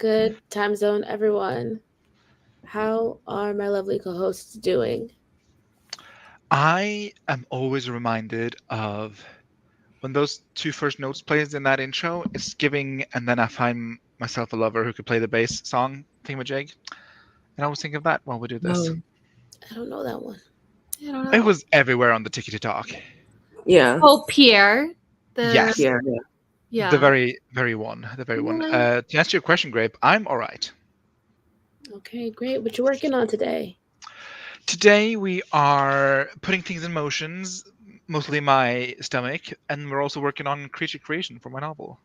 Good time zone, everyone. How are my lovely co-hosts doing? I am always reminded of when those two first notes plays in that intro. It's giving, and then I find myself a lover who could play the bass song thingamajig, and I always think of that while we do this. Oh, I don't know that one. I don't It know. was everywhere on the Tiki to Talk. Yeah. Oh, Pierre. Yes, Yeah. Yeah. the very one. To answer your question, Grape, I'm all right. Okay, great. What you working on today? Today we are putting things in motions, mostly my stomach, and we're also working on creature creation for my novel.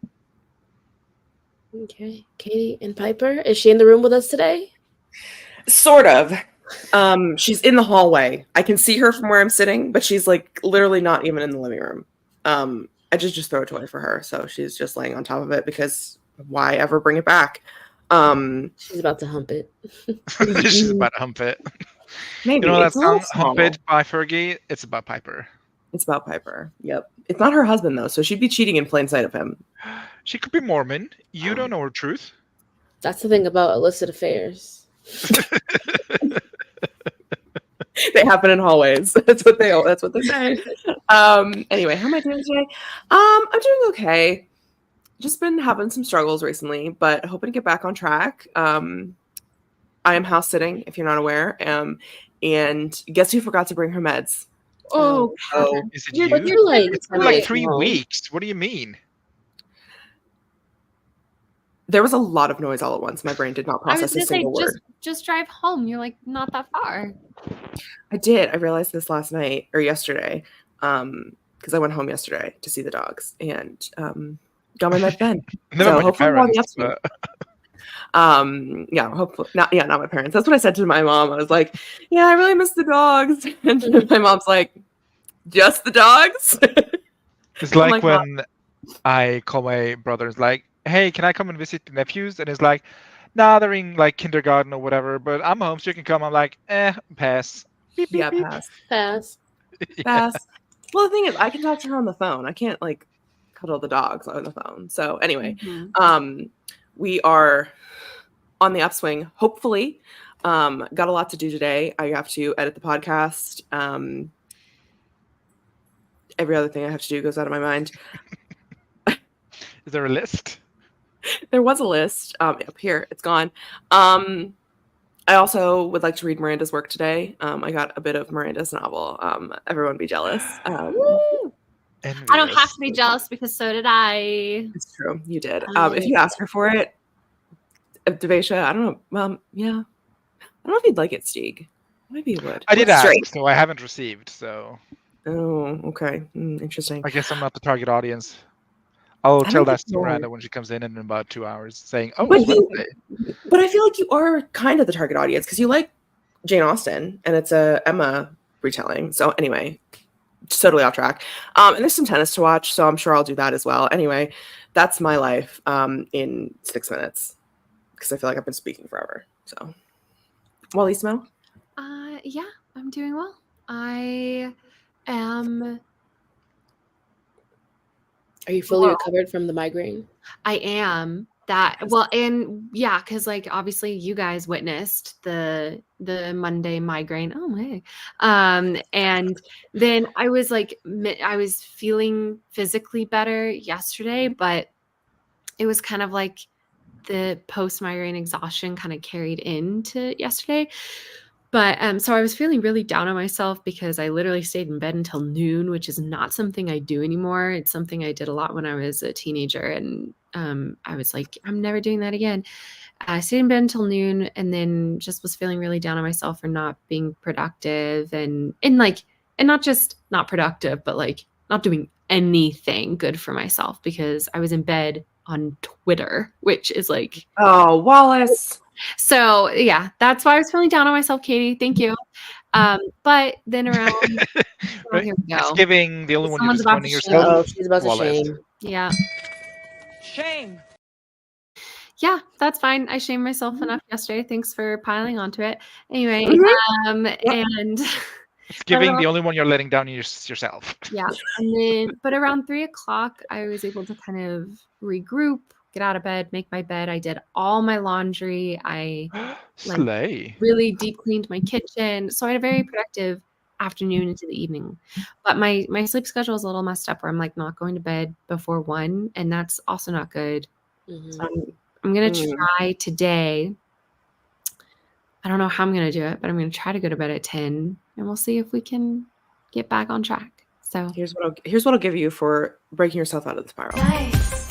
Okay, Katie and Piper. Is she in the room with us today? Sort of. She's in the hallway. I can see her from where I'm sitting, but she's like literally not even in the living room. I just throw a toy for her, so she's just laying on top of it because why ever bring it back? She's about to hump it. She's about to hump it. Maybe You know that it's a little song, small. Hump It by Fergie? It's about Piper. It's about Piper. Yep. It's not her husband though, so she'd be cheating in plain sight of him. She could be Mormon. You don't know her truth. That's the thing about illicit affairs. They happen in hallways. That's what they say. Anyway, how am I doing today? I'm doing okay. Just been having some struggles recently, but hoping to get back on track. I am house sitting, if you're not aware. And guess who forgot to bring her meds? Oh, Is it You're you? like, It's been like 3 weeks. What do you mean? There was a lot of noise all at once. My brain did not I was process a gonna say, single word. just drive home. You're like not that far. I did. I realized this last night or yesterday, because I went home yesterday to see the dogs and got my meds then. Never So mind your hopefully we're on the parents. upswing. but- Yeah, hopefully not my parents. That's what I said to my mom. I was like, yeah, I really miss the dogs. And my mom's like, just the dogs? It's like my God. when I call my brother. It's like, hey, can I come and visit the nephews? And it's like, nah, they're in like kindergarten or whatever. But I'm home, so you can come. I'm like, pass. Beep, beep, Yeah, beep. pass. Yeah. Pass. Well, the thing is, I can talk to her on the phone. I can't like cuddle the dogs on the phone. So anyway, we are on the upswing. Hopefully, got a lot to do today. I have to edit the podcast. Every other thing I have to do goes out of my mind. Is there a list? There was a list up here. It's gone. I also would like to read Miranda's work today. I got a bit of Miranda's novel. Everyone be jealous. I don't have to be jealous because so did I. It's true. You did. If you ask her for it, Devesha, I don't know. Well, yeah. I don't know if you'd like it, Stieg. Maybe you would. I did ask, Straight. so I haven't received. So Oh, okay. Interesting. I guess I'm not the target audience. I'll I tell don't that think to you are. Miranda when she comes in about 2 hours, saying, "Oh, But it's you- Wednesday." But I feel like you are kind of the target audience because you like Jane Austen, and it's a Emma retelling. So anyway, just totally off track. And there's some tennis to watch, so I'm sure I'll do that as well. Anyway, that's my life in 6 minutes because I feel like I've been speaking forever. So, Wallissimo? Yeah, I'm doing well. I am. Are you fully recovered from the migraine? I am. That well, and yeah, because like obviously you guys witnessed the Monday migraine. Oh my, and then I was like, I was feeling physically better yesterday, but it was kind of like the post migraine exhaustion kind of carried into yesterday. But so I was feeling really down on myself because I literally stayed in bed until noon, which is not something I do anymore. It's something I did a lot when I was a teenager. And I was like, I'm never doing that again. I stayed in bed until noon and then just was feeling really down on myself for not being productive and not just not productive, but like not doing anything good for myself because I was in bed on Twitter, which is like, Oh, Wallace. so yeah, that's why I was feeling down on myself, Katie. Thank you. But then around, Right? here we go. It's giving the only one you're Someone's about to disappointing shame. yourself. Oh, she's about to Wallace. shame. Yeah, Shame. yeah, that's fine. I shamed myself enough yesterday. Thanks for piling onto it. Anyway, and It's giving the only one you're letting down yourself. yeah, and then but around 3:00, I was able to kind of regroup get out of bed, make my bed. I did all my laundry. I Slay. really deep cleaned my kitchen. So I had a very productive afternoon into the evening. But my sleep schedule is a little messed up where I'm like not going to bed before 1, and that's also not good. So I'm gonna try today. I don't know how I'm gonna do it, but I'm gonna try to go to bed at 10, and we'll see if we can get back on track. So Here's what I'll give you for breaking yourself out of the spiral. Nice.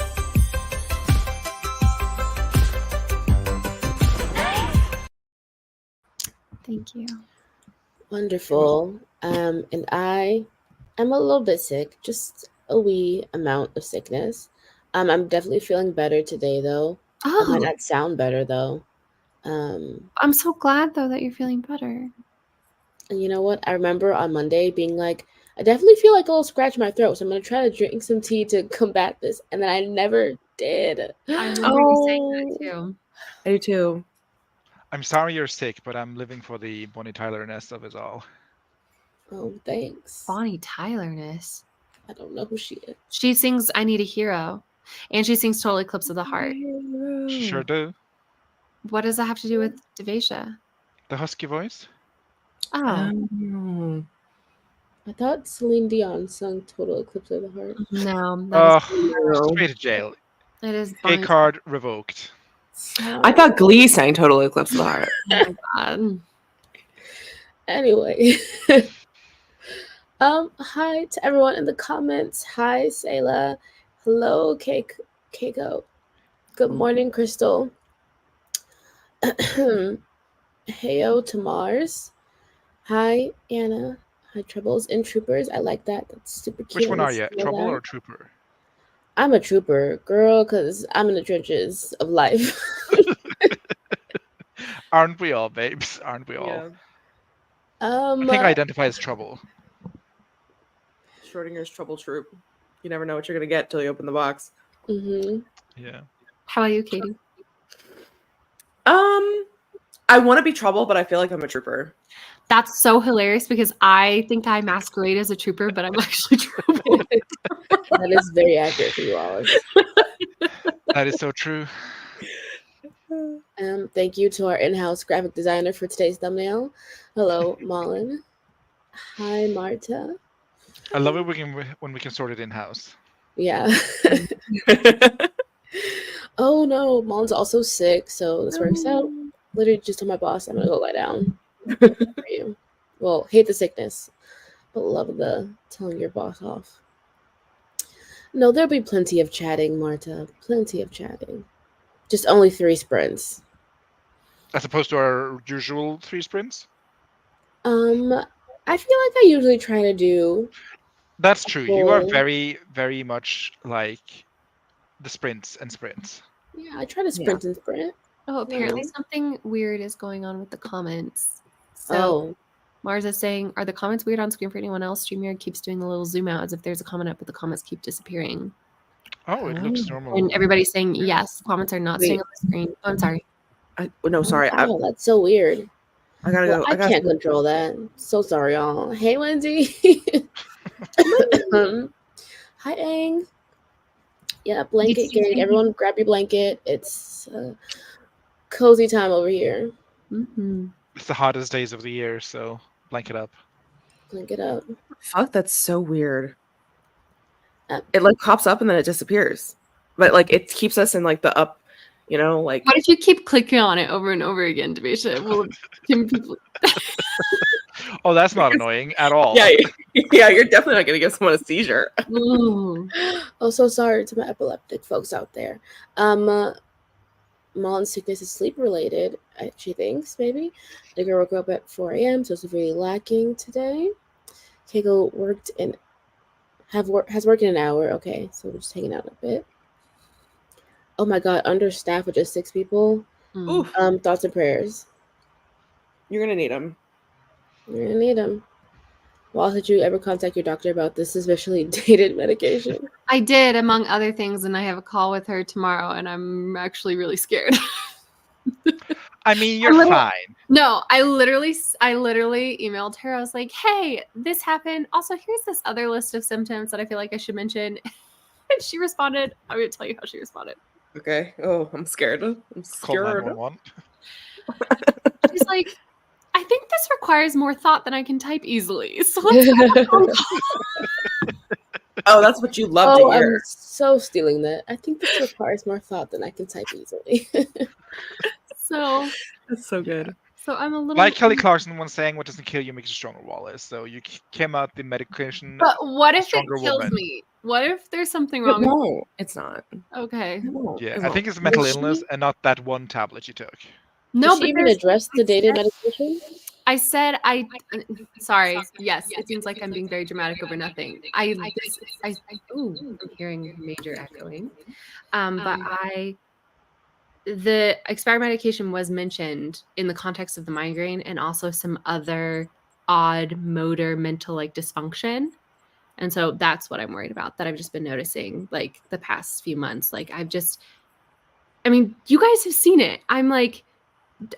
thank you. Wonderful. And I am a little bit sick, just a wee amount of sickness. I'm definitely feeling better today, though. I might Oh, not sound better, though. Um, I'm so glad though that you're feeling better. and you know what? I remember on Monday being like, I definitely feel like a little scratch in my throat, so I'm gonna try to drink some tea to combat this, and then I never did. I remember you saying that too. I do too. I'm sorry you're sick, but I'm living for the Bonnie Tyler-ness of it all. Oh, thanks. Bonnie Tyler-ness. I don't know who she is. She sings I Need a Hero. And she sings Total Eclipse of the Heart. She sure do. What does that have to do with Devasia? The husky voice? Oh, Oh. I thought Celine Dion sung "Total Eclipse of the Heart." no. Oh, straight to jail. That is A Bonnie. card revoked. I thought Glee sang Total Eclipse of the Heart. Oh my God. Anyway, hi to everyone in the comments. Hi, Sayla. Hello, Keiko. Good morning, Crystal. Heyo to Mars. Hi, Anna. Hi, Troubles and Troopers. I like that. That's super cute. Which one are Let's you? know Trouble that. or Trooper? I'm a trooper, girl, because I'm in the trenches of life. Aren't we all, babes? Aren't we all? Yeah. I think I identify as Trouble. Schrodinger's Trouble Troop. You never know what you're gonna get till you open the box. Mhm. Yeah. How about you, Katie? I want to be Trouble, but I feel like I'm a trooper. That's so hilarious because I think I masquerade as a trooper, but I'm actually Trouble. That is very accurate for you all. That is so true. Thank you to our in-house graphic designer for today's thumbnail. Hello, Malin. Hi, Marta. I love it when we can sort it in-house. Yeah. Oh no, Malin's also sick, so this works out. Literally just told my boss I'm gonna go lie down. For you. Well, hate the sickness, but love the telling your boss off. No, there'll be plenty of chatting, Marta. Plenty of chatting. Just only 3 sprints. As opposed to our usual 3 sprints? I feel like I usually try to do. That's true. You are Full- very, very much like the sprints and sprints. Yeah, I try to sprint and sprint. Oh, apparently No. something weird is going on with the comments. So Oh, Mars is saying, are the comments weird on screen for anyone else? StreamYard keeps doing the little zoom out as if there's a comment up, but the comments keep disappearing. Oh, it looks normal. And everybody's saying, yes, comments are not Wait. staying on the screen. Oh, I'm sorry. No, sorry. wow, that's so weird. I gotta Well, go. I can't control that. So sorry, y'all. Hey, Lindsay. Hi, Ang. Yeah, blanket gang. Everyone grab your blanket. It's cozy time over here. Mm-hmm. It's the hottest days of the year, so blanket up. Blanket up. Fuck, that's so weird. Uh, It like pops up and then it disappears, but like it keeps us in like the up, like. What if you keep clicking on it over and over again, Devasia? Well, can people... Oh, that's not annoying at all. Yeah, yeah, you're definitely not gonna give someone a seizure. Ooh. Oh, so sorry to my epileptic folks out there. Malin's sickness is sleep related. She thinks maybe. The girl woke up at 4 a.m. so severely lacking today. Keiko has worked in an hour. Okay, so we're just hanging out a bit. Oh my god, understaffed with just 6 people. Oof, Thoughts and prayers. you're gonna need them. You're gonna need them. Well, did you ever contact your doctor about this suspiciously dated medication? I did, among other things, and I have a call with her tomorrow, and I'm actually really scared. I mean, you're fine. No, I literally emailed her. I was like, hey, this happened. Also, here's this other list of symptoms that I feel like I should mention. And she responded. I'm going to tell you how she responded. Okay. Oh, I'm scared. I'm Call scared. 911. She's like, I think this requires more thought than I can type easily. So let's have a phone call. Oh, that's what you love to Oh, hear. I'm so stealing that. I think this requires more thought than I can type easily. So That's so good. I'm a little. Like Kelly Clarkson once saying, "What doesn't kill you makes you stronger, Wallace." So you came out the medication. But what if it stronger kills woman. me? What if there's something But wrong? no, it's not. Okay. No, Yeah, it I think won't. it's a mental Did illness she- and not that one tablet you took. No, Did she but even there's. address the dated medication? I said sorry. Yes, it seems like I'm being very dramatic over nothing. Ooh, I'm hearing major echoing. But the expired medication was mentioned in the context of the migraine and also some other odd motor mental like dysfunction. And so that's what I'm worried about, that I've just been noticing like the past few months. Like I mean, you guys have seen it. I'm like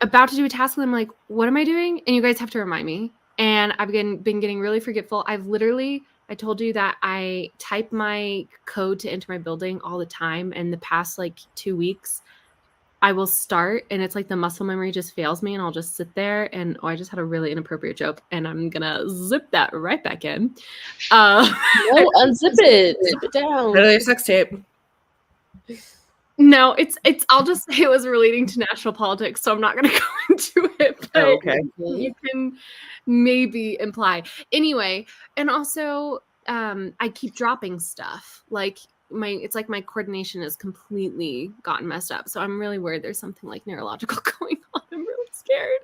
about to do a task and I'm like, what am I doing? And you guys have to remind me. And I've been getting really forgetful. I told you that I type my code to enter my building all the time. And the past like 2 weeks, I will start and it's like the muscle memory just fails me and I'll just sit there and I just had a really inappropriate joke and I'm gonna zip that right back in. No, unzip it. Zip it down. Literally a sex tape. No, it's I'll just say it was relating to national politics, so I'm not gonna go into it, but Oh, okay. you can maybe imply. Anyway, and also I keep dropping stuff. Like it's like my coordination has completely gotten messed up. So I'm really worried there's something like neurological going on. I'm really scared.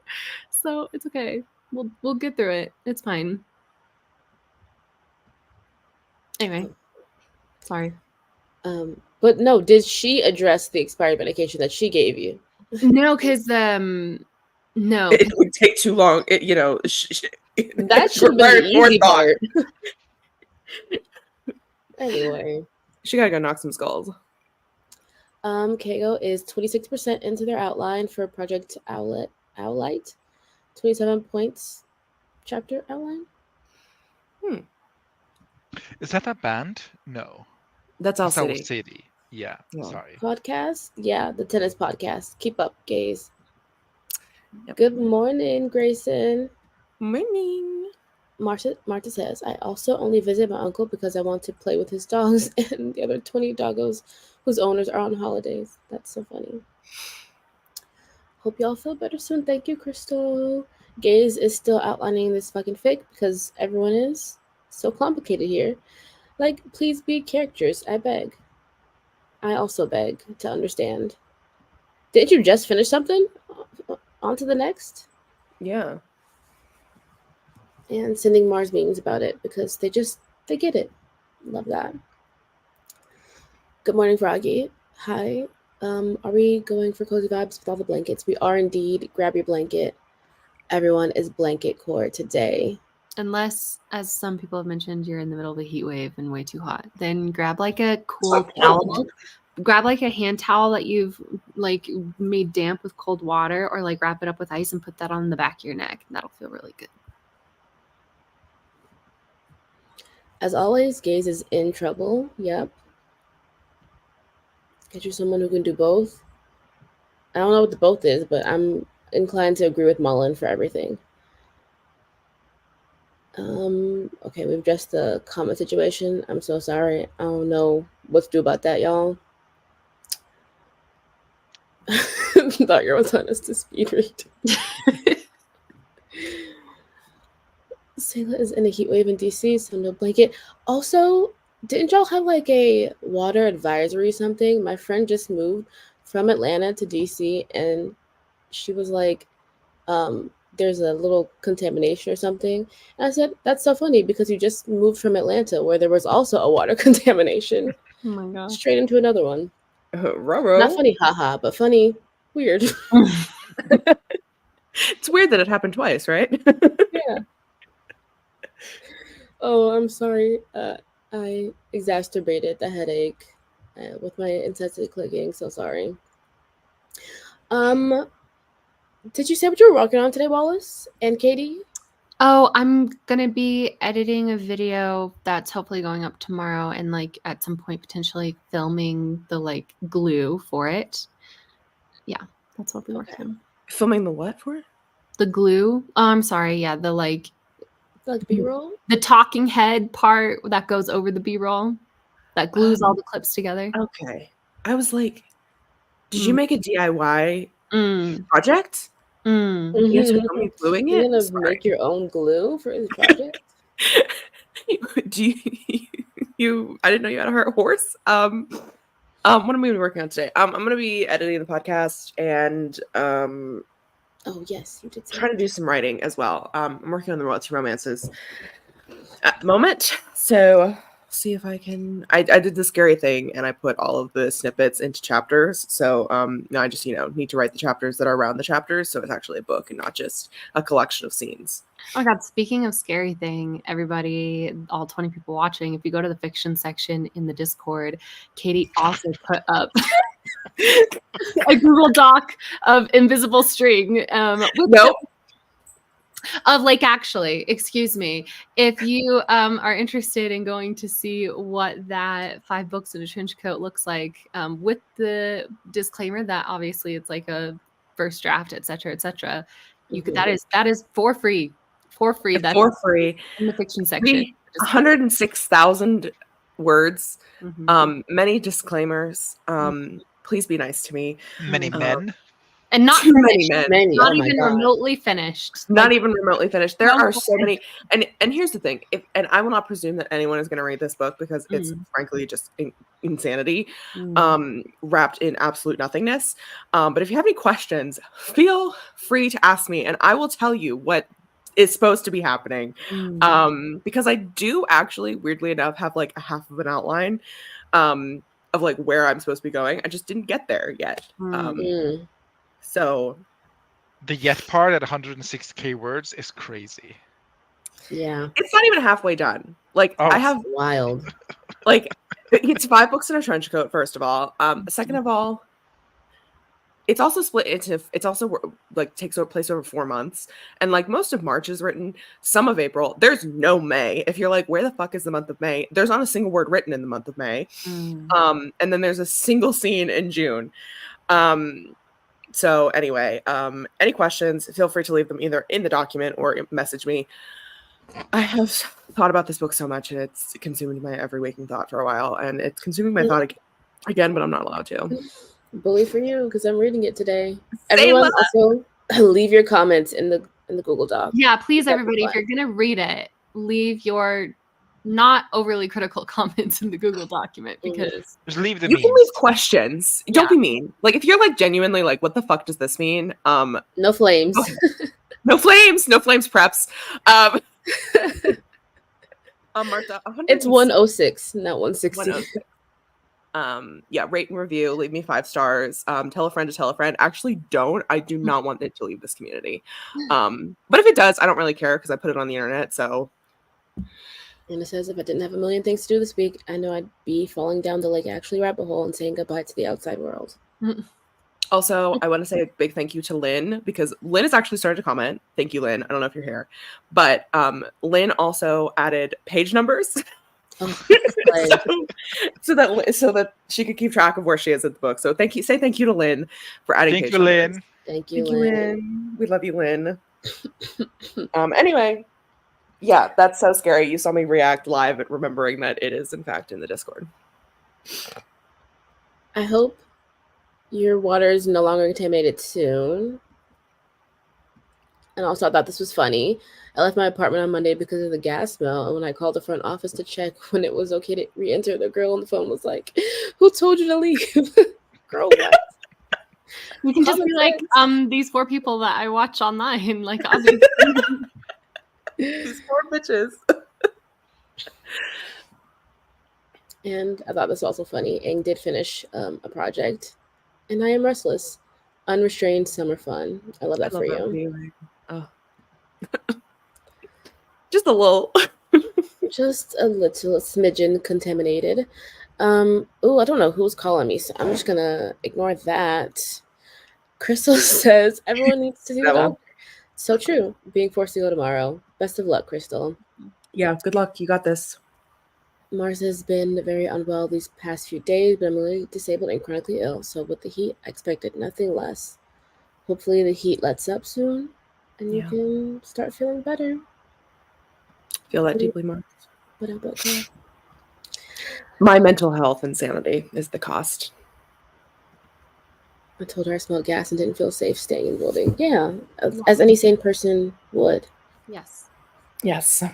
So it's okay. We'll get through it. It's fine. Anyway. Sorry. But no, did she address the expired medication that she gave you? No, because no. It would take too long. It, That should have been the easy part. Anyway. She gotta go knock some skulls. Kago is 26% into their outline for Project Owlite. 27 points chapter outline. Is that band? No. That's all That's Owl city. City. Yeah. Yeah. Sorry. Podcast? Yeah, the tennis podcast. Keep up, gays. Yep. Good morning, Grayson. Morning. Marta says, I also only visit my uncle because I want to play with his dogs and the other 20 doggos whose owners are on holidays. That's so funny. Hope y'all feel better soon. Thank you, Crystal. Gaze is still outlining this fucking fic because everyone is so complicated here. Like, please be characters, I beg. I also beg to understand. Didn't you just finish something? On to the next? Yeah. And sending Mars memes about it because they get it. Love that. Good morning, Froggy. Hi. Are we going for cozy vibes with all the blankets? We are indeed. Grab your blanket. Everyone is blanket core today. Unless, as some people have mentioned, you're in the middle of a heat wave and way too hot. Then grab like a cool towel. Grab like a hand towel that you've like made damp with cold water, or like wrap it up with ice and put that on the back of your neck. And that'll feel really good. As always, Gaze is in trouble. Yep. Get you someone who can do both. I don't know what the both is, but I'm inclined to agree with Mullen for everything. Okay, we've addressed the comment situation. I'm so sorry. I don't know what to do about that, y'all. Thought you were telling us to speed read. Sayla is in a heat wave in DC, so no blanket. Also, didn't y'all have like a water advisory or something? My friend just moved from Atlanta to DC and she was like, there's a little contamination or something. And I said, that's so funny because you just moved from Atlanta where there was also a water contamination. Oh my god. Straight into another one. Roro. Not funny, haha, but funny, weird. It's weird that it happened twice, right? Yeah. Oh, I'm sorry. I exacerbated the headache with my incessant clicking. So sorry. Did you say what you were working on today, Wallace and Katie? Oh, I'm gonna be editing a video that's hopefully going up tomorrow, and like at some point potentially filming the like glue for it. Yeah, that's what we're working on. Filming the what for? The glue. Oh, I'm sorry. Yeah, the like Like B-roll. the talking head part that goes over the B-roll that glues all the clips together. Okay. I was like, did you Mm. make a DIY Mm. project? Mm. You have to film you gluing You're it? gonna Sorry. make your own glue for the project? Do you I didn't know you had a horse. What am I gonna be working on today? I'm gonna be editing the podcast and Oh yes, you did say trying to do some writing as well. I'm working on the royalty romances at the moment, so see if I can. I did the scary thing and I put all of the snippets into chapters. So now I just need to write the chapters that are around the chapters, so it's actually a book and not just a collection of scenes. Oh my God, speaking of scary thing, everybody, all 20 people watching, if you go to the fiction section in the Discord, Katie also put up a Google Doc of invisible string. Nope. Of Lake Actually, excuse me. If you are interested in going to see what that 5 books in a trench coat looks like, with the disclaimer that obviously it's like a first draft, etc., you could that is for free. That's For free. in the fiction section. 106,000 words. Mhm. Many disclaimers. Please be nice to me. Many men. And not Too many finished. men. Not oh my even God. remotely finished. Not Like, even remotely finished. There no are so many. And here's the thing. And I will not presume that anyone is going to read this book because it's frankly just insanity, wrapped in absolute nothingness. But if you have any questions, feel free to ask me and I will tell you what is supposed to be happening. Because I do actually, weirdly enough, have like a half of an outline of like where I'm supposed to be going. I just didn't get there yet. So The yet part at 160k words is crazy. Yeah. it's not even halfway done. Like I have Wild. like it's 5 books in a trench coat, first of all. Second of all, it's also split into it's also like takes place over 4 months. And like most of March is written, some of April, there's no May. If you're like, where the fuck is the month of May? There's not a single word written in the month of May. And then there's a single scene in June. So anyway, any questions, feel free to leave them either in the document or message me. I have thought about this book so much and it's consumed my every waking thought for a while, and it's consuming my thought again, but I'm not allowed to. Bully for you, because I'm reading it today. Everyone also leave your comments in the Google Doc. Yeah, please, everybody, if you're gonna read it, leave your not overly critical comments in the Google document, because just leave the you memes. can leave questions. Don't be mean. Like if you're like genuinely like, what the fuck does this mean? No flames. No flames preps. Martha, it's 106, not 160. 106. Yeah, rate and review, leave me 5 stars. Tell a friend to tell a friend. Actually, don't. I do not want it to leave this community. But if it does, I don't really care because I put it on the internet. So And it says, if I didn't have a million things to do this week, I know I'd be falling down the Lake Actually rabbit hole and saying goodbye to the outside world. Also, I want to say a big thank you to Lynn, because Lynn has actually started to comment. Thank you, Lynn. I don't know if you're here, but Lynn also added page numbers. Oh, so that she could keep track of where she is at the book. So thank you to Lynn for adding Thank page you, numbers. Lynn. Thank you, Lynn. We love you, Lynn. Anyway, yeah, that's so scary. You saw me react live at remembering that it is in fact in the Discord. I hope your water is no longer contaminated soon. And also, I thought this was funny. I left my apartment on Monday because of the gas smell. And when I called the front office to check when it was okay to re-enter, the girl on the phone was like, "Who told you to leave?" Girl, what? You can just be like, these 4 people that I watch online. Like, obviously. These 4 bitches. And I thought this was also funny. Aang did finish a project. And I am restless. Unrestrained summer fun. I love that for you. Oh. Just a little. Just a little smidgen contaminated. Oh, I don't know who's calling me, so I'm just gonna ignore that. Crystal says everyone needs to see the doctor. So true. Being forced to go tomorrow. Best of luck, Crystal. Yeah, good luck. You got this. Mars has been very unwell these past few days, but I'm really disabled and chronically ill. So with the heat, I expected nothing less. Hopefully the heat lets up soon and you Yeah. can start feeling better. Feel that deeply, Mark. But girl. My mental health and sanity is the cost. I told her I smelled gas and didn't feel safe staying in the building. Yeah, as any sane person would. Yes. Yes.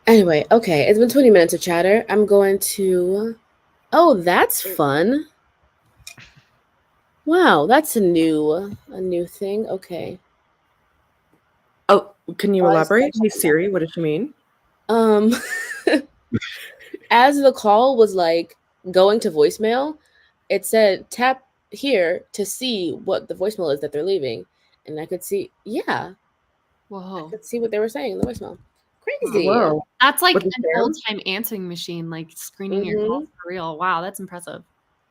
Anyway, okay, it's been 20 minutes of chatter. I'm going to. Oh, that's fun. Wow, that's a new thing. Okay. Oh, can you Oh, elaborate? Hey Siri, what does she mean? Um, as the call was like going to voicemail, it said tap here to see what the voicemail is that they're leaving, and I could see. Yeah, I Whoa. could see what they were saying in the voicemail. Crazy. Whoa. That's like With an the sound? old time answering machine, like screening your calls for real. Wow, that's impressive.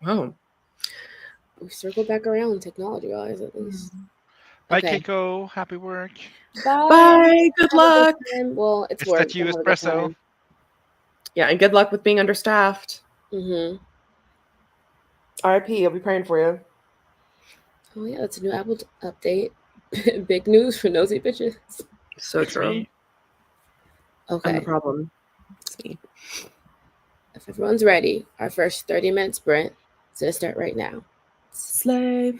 Wow. We circled back around technology wise at least. Bye, Okay. Keiko. Happy work. Bye. Bye. Good Have a luck. time. Well, it's It's work. that you Don't have a good espresso. time. Yeah, and good luck with being understaffed. Mm-hmm. RIP, I'll be praying for you. Oh yeah, that's a new Apple update. Big news for nosy bitches. So It's true. me. I'm the Okay. problem. It's me. If everyone's ready, our first 30-minute sprint is gonna start right now. Slay.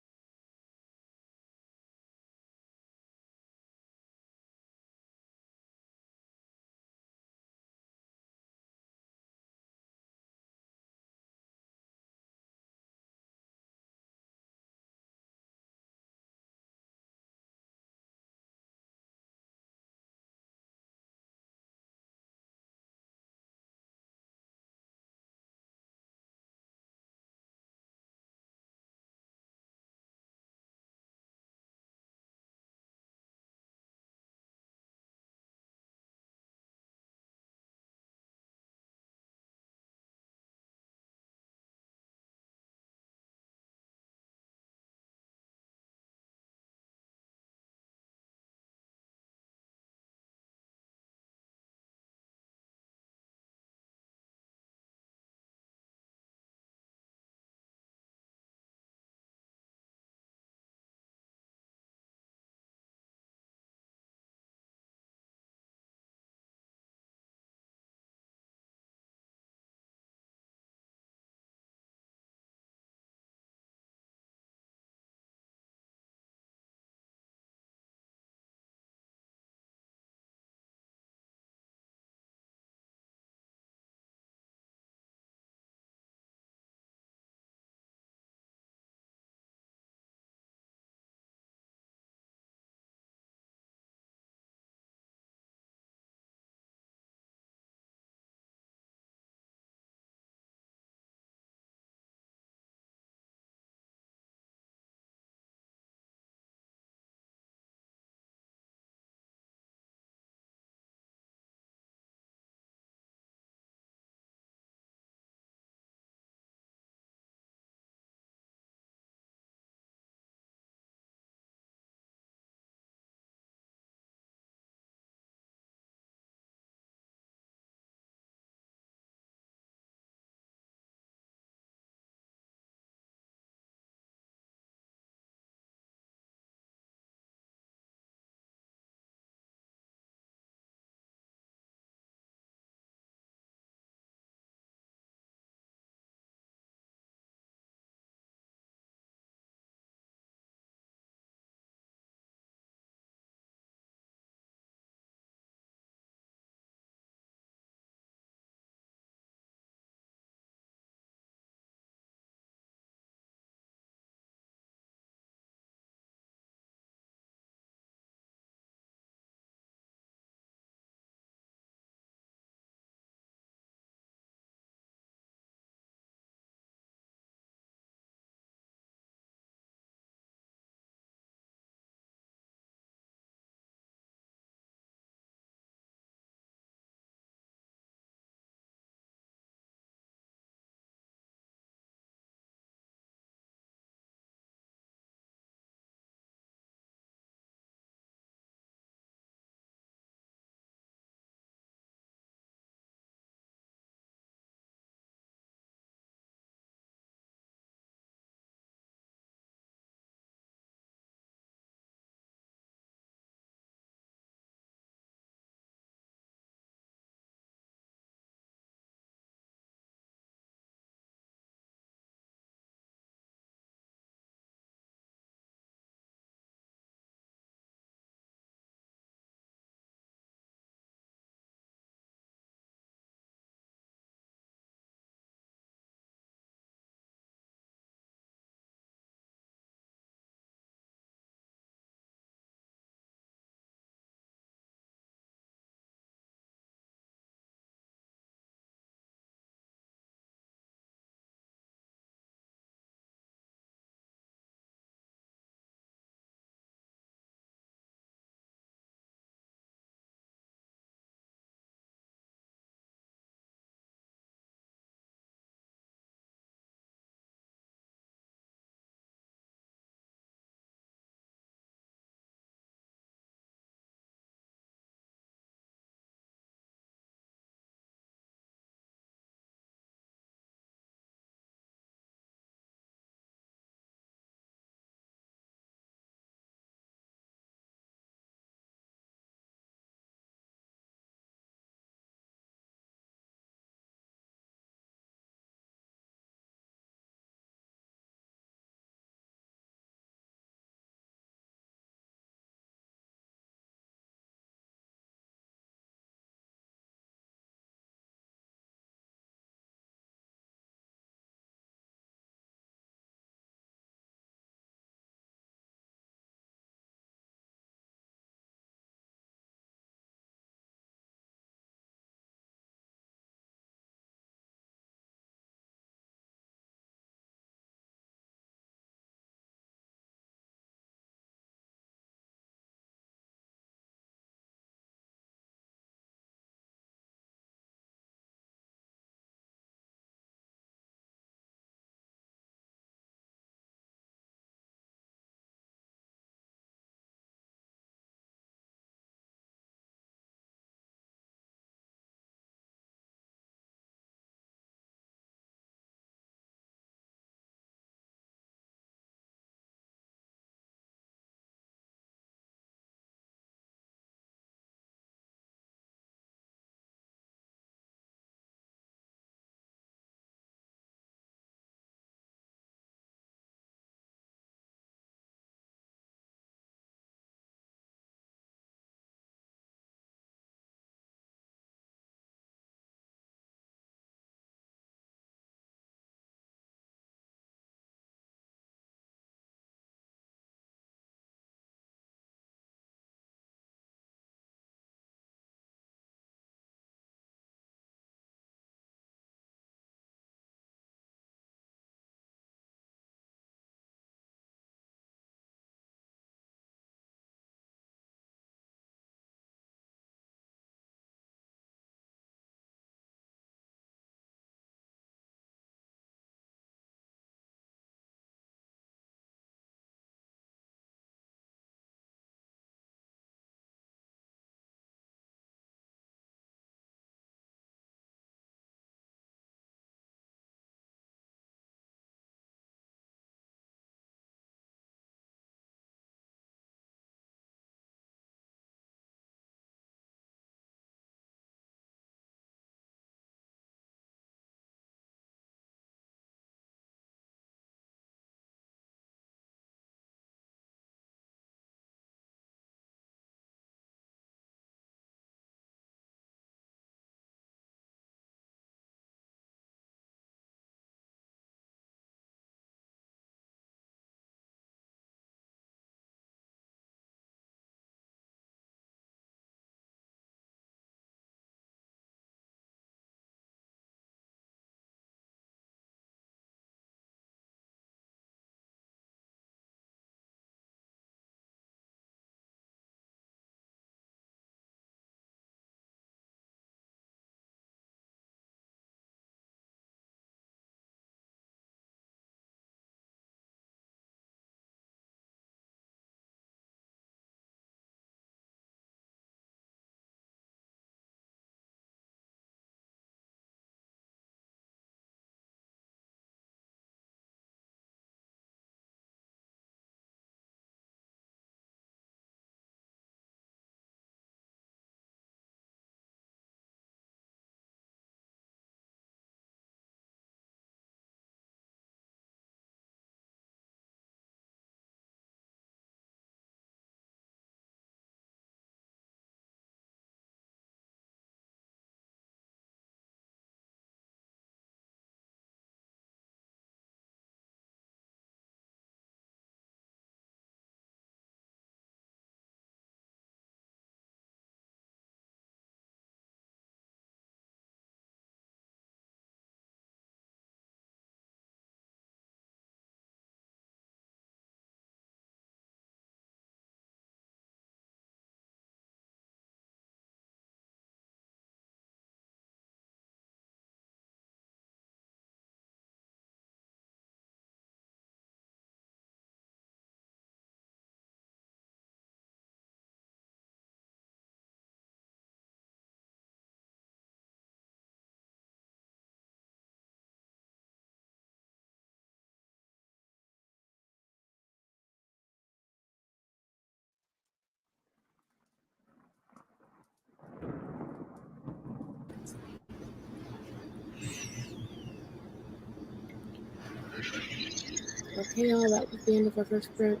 Okay, y'all, that was the end of our first sprint.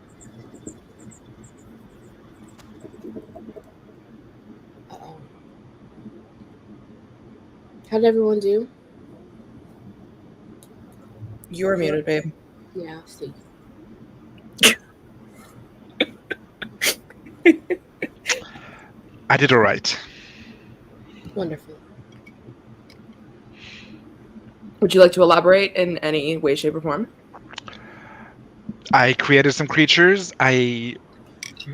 Uh-oh. How did everyone do? You were muted, babe. Yeah, Steve. I did all right. Wonderful. Would you like to elaborate in any way, shape, or form? I created some creatures. I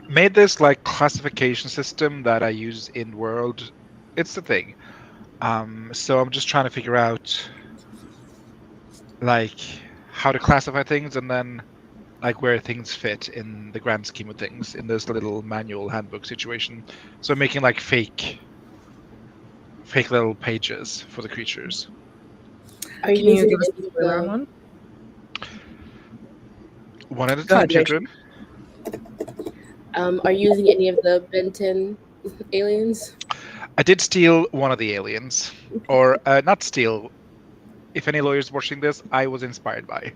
made this like classification system that I use in World. It's the thing. So I'm just trying to figure out like how to classify things and then like where things fit in the grand scheme of things in this little manual handbook situation. So making like fake little pages for the creatures. Are you Can you using give us any a of spoiler on the? one? One at a Go time, ahead, Rach. children. Are you using any of the Ben 10 aliens? I did steal one of the aliens, or not steal. If any lawyers watching this, I was inspired by.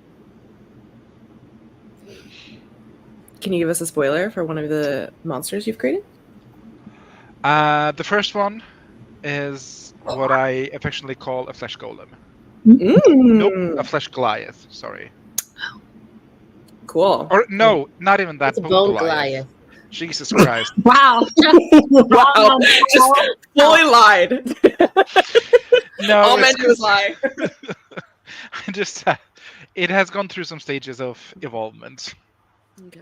Can you give us a spoiler for one of the monsters you've created? The first one is what I affectionately call a flesh golem. Nope, a flesh Goliath. Sorry. Cool. Or no, not even that. It's a Bone bone Goliath. Goliath. Jesus Christ. Wow. Wow. Just fully lied. No, All it's men do is lie. just it has gone through some stages of evolvement. Okay.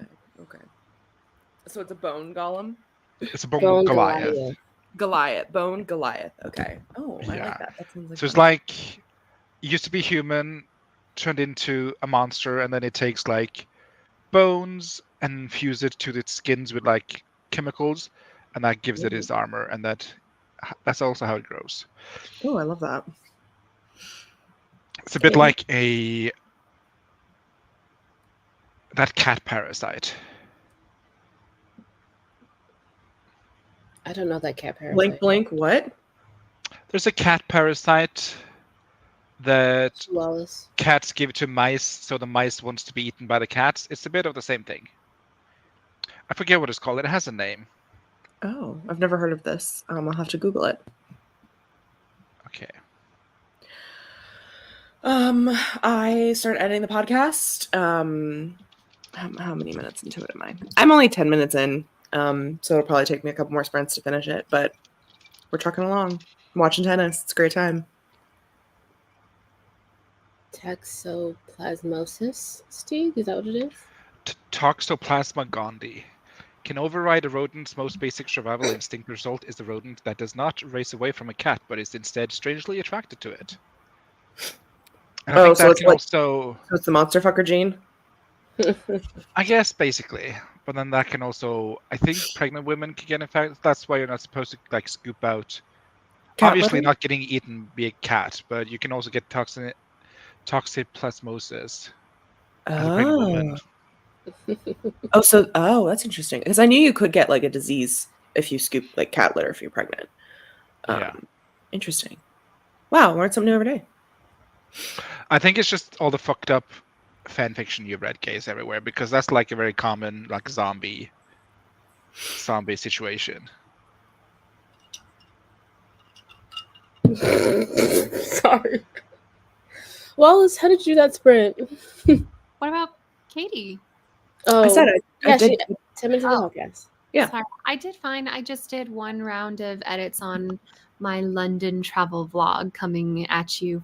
So it's a bone golem? It's a bone Bone Goliath. Goliath. Goliath. Bone Goliath. Okay. Oh, I Yeah. like that. That sounds like So it's fun. like used to be human, turned into a monster, and then it takes like bones and infuse it to its skins with like chemicals, and that gives it its armor, and that's also how it grows. Oh, I love that. It's a bit Okay. like that cat parasite. I don't know that cat Blink, parasite. blink. What? There's a cat parasite that Chihuahuas. cats give to mice, so the mice wants to be eaten by the cats. It's a bit of the same thing. I forget what it's called. It has a name. Oh, I've never heard of this. I'll have to Google it. Okay. I started editing the podcast. How many minutes into it am I? I'm only 10 minutes in. So it'll probably take me a couple more sprints to finish it, but we're trucking along. I'm watching tennis. It's a great time. Toxoplasmosis, Steve? Is that what it is? Toxoplasma gondii. Can override a rodent's most basic survival instinct. The result is the rodent that does not race away from a cat, but is instead strangely attracted to it. And I think so that it's can like also, so it's the monster fucker gene. I guess, basically. But then that can also, I think pregnant women can get infected. That's why you're not supposed to like scoop out. Cat Obviously, litter? not getting eaten by a cat, but you can also get toxoplasmosis as a pregnant woman. That's interesting. Because I knew you could get like a disease if you scoop like cat litter if you're pregnant. Yeah. Interesting. Wow, learned something new every day. I think it's just all the fucked up fan fiction you've read, Case, everywhere, because that's like a very common like zombie situation. Sorry. Wallace, how did you do that sprint? What about Katie? Oh, I said I yeah, did. 10 minutes of the Oh. podcast. Yeah. Sorry. I did fine. I just did one round of edits on my London travel vlog coming at you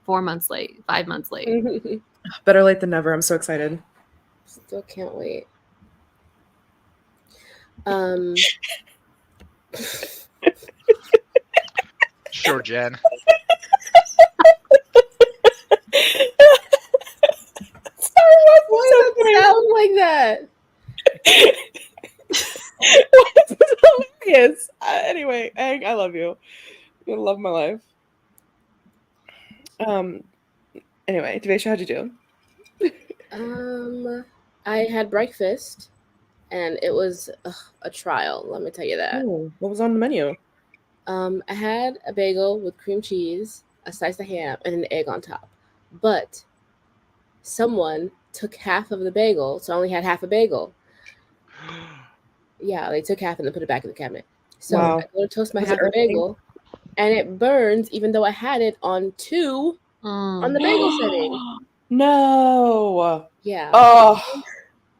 5 months late. Better late than never. I'm so excited. Still can't wait. Sure, Jen. Why does it sound like that? It's hilarious. Anyway, Egg, I love you. You love my life. Anyway, Devesha, how'd you do? I had breakfast, and it was a trial. Let me tell you that. Oh, what was on the menu? I had a bagel with cream cheese, a slice of ham, and an egg on top. But someone took half of the bagel, so I only had half a bagel. Yeah, they took half and then put it back in the cabinet. So Wow. I go to toast my Was it half a earthly? bagel, and it burns, even though I had it on 2 on the bagel setting. No. Yeah. Oh.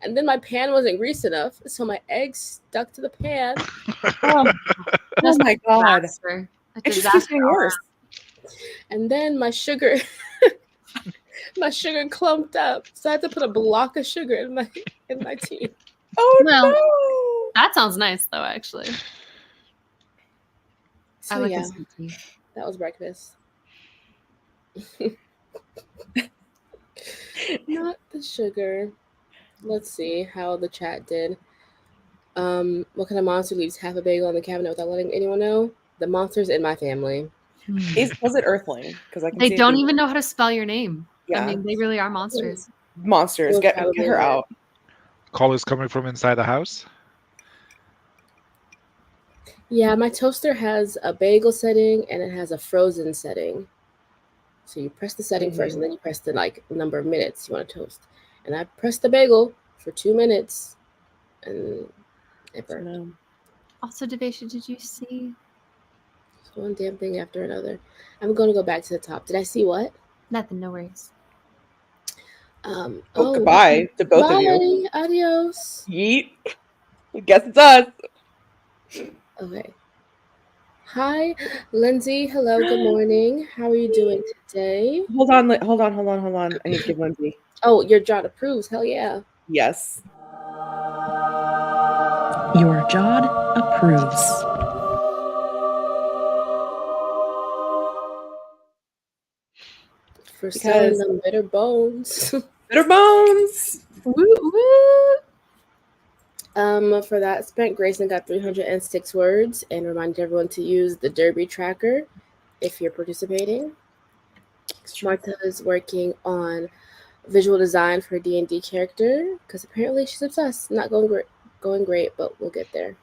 And then my pan wasn't greased enough, so my eggs stuck to the pan. Oh Just my God. disaster. A It just keeps disaster getting all worse. And then my sugar clumped up. So I had to put a block of sugar in my tea. Oh Well, no. That sounds nice, though. Actually, So I like yeah, a sweet tea. that was breakfast. Not the sugar. Let's see how the chat did. What kind of monster leaves half a bagel in the cabinet without letting anyone know? The monsters in my family. Was it Earthling? Because I can They see don't even know how to spell your name. Yeah. I mean, they really are monsters. Monsters. Well, Get probably her not. out. Call is coming from inside the house. Yeah, my toaster has a bagel setting and it has a frozen setting. So you press the setting first, and then you press the number of minutes you want to toast. And I pressed the bagel for 2 minutes, and it burned. Also, Devesha, did you see? Just one damn thing after another. I'm going to go back to the top. Did I see what? Nothing, no worries. Goodbye to both of you. Bye. Adios. Yeet. Guess it's us. Okay. Hi, Lindsay. Hello. Good morning. How are you doing today? Hold on. I need to give Lindsay. Oh, your Jot approves. Hell yeah. Yes. Your Jod approves. For selling them bitter bones. Bitter bones. Woo woo. For that, Spent Grayson got 306 words and reminded everyone to use the Derby tracker if you're participating. Martha is working on visual design for a D&D character because apparently she's obsessed. Not going great, but we'll get there.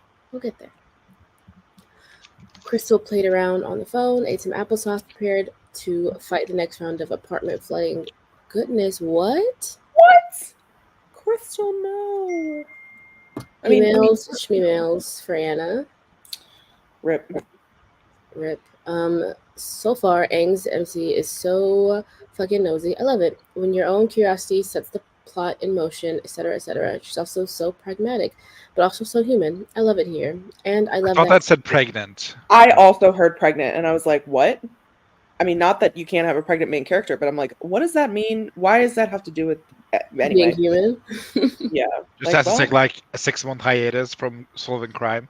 Crystal played around on the phone, ate some applesauce, prepared to fight the next round of apartment flooding. Goodness, what? Crystal, no. Emails for Anna. Rip. So far, Aang's MC is so fucking nosy. I love it. When your own curiosity sets the plot in motion, etc., etc. She's also so pragmatic, but also so human. I love it here. And I love thought that said pregnant. I also heard pregnant, and I was like, what? I mean, not that you can't have a pregnant main character, but I'm like, what does that mean? Why does that have to do with anyway? being human? Yeah. Just has to take like a 6-month hiatus from solving crime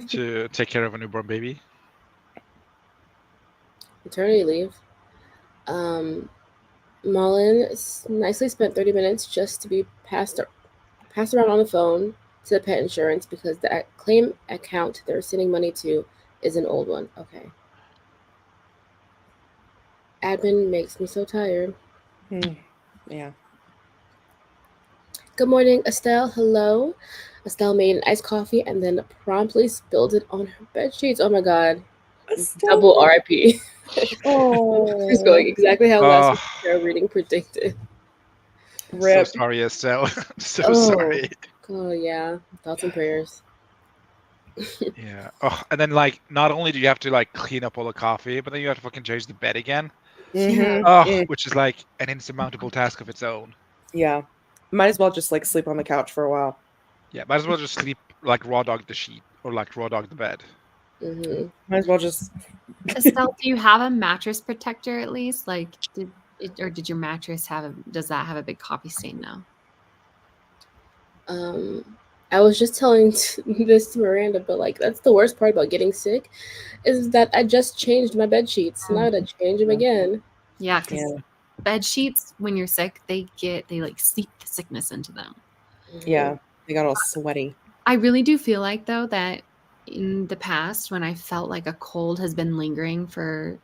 to take care of a newborn baby. Maternity leave. Mullen nicely spent 30 minutes just to be passed around on the phone to the pet insurance because the claim account they're sending money to is an old one. Okay. Admin makes me so tired. Yeah. Good morning, Estelle. Hello. Estelle made an iced coffee and then promptly spilled it on her bed sheets. Oh my god. Estelle. Double RIP. Oh. She's going exactly how last week's tarot reading predicted. Rip. So sorry, Estelle. So sorry. Oh yeah. Thoughts and prayers. Yeah. Oh, and then not only do you have to clean up all the coffee, but then you have to fucking change the bed again. Mm-hmm. Oh, which is an insurmountable task of its own. Yeah. Might as well just sleep on the couch for a while. Yeah, might as well just sleep raw dog the sheet or raw dog the bed. Mm-hmm. Might as well just. Estelle, do you have a mattress protector at least? Did your mattress does that have a big coffee stain now? I was just telling this to Miranda, but that's the worst part about getting sick, is that I just changed my bed sheets. Now I gotta change them again. Yeah, because bed sheets, when you're sick, they seep the sickness into them. Yeah, they got all sweaty. I really do feel though that in the past, when I felt like a cold has been lingering for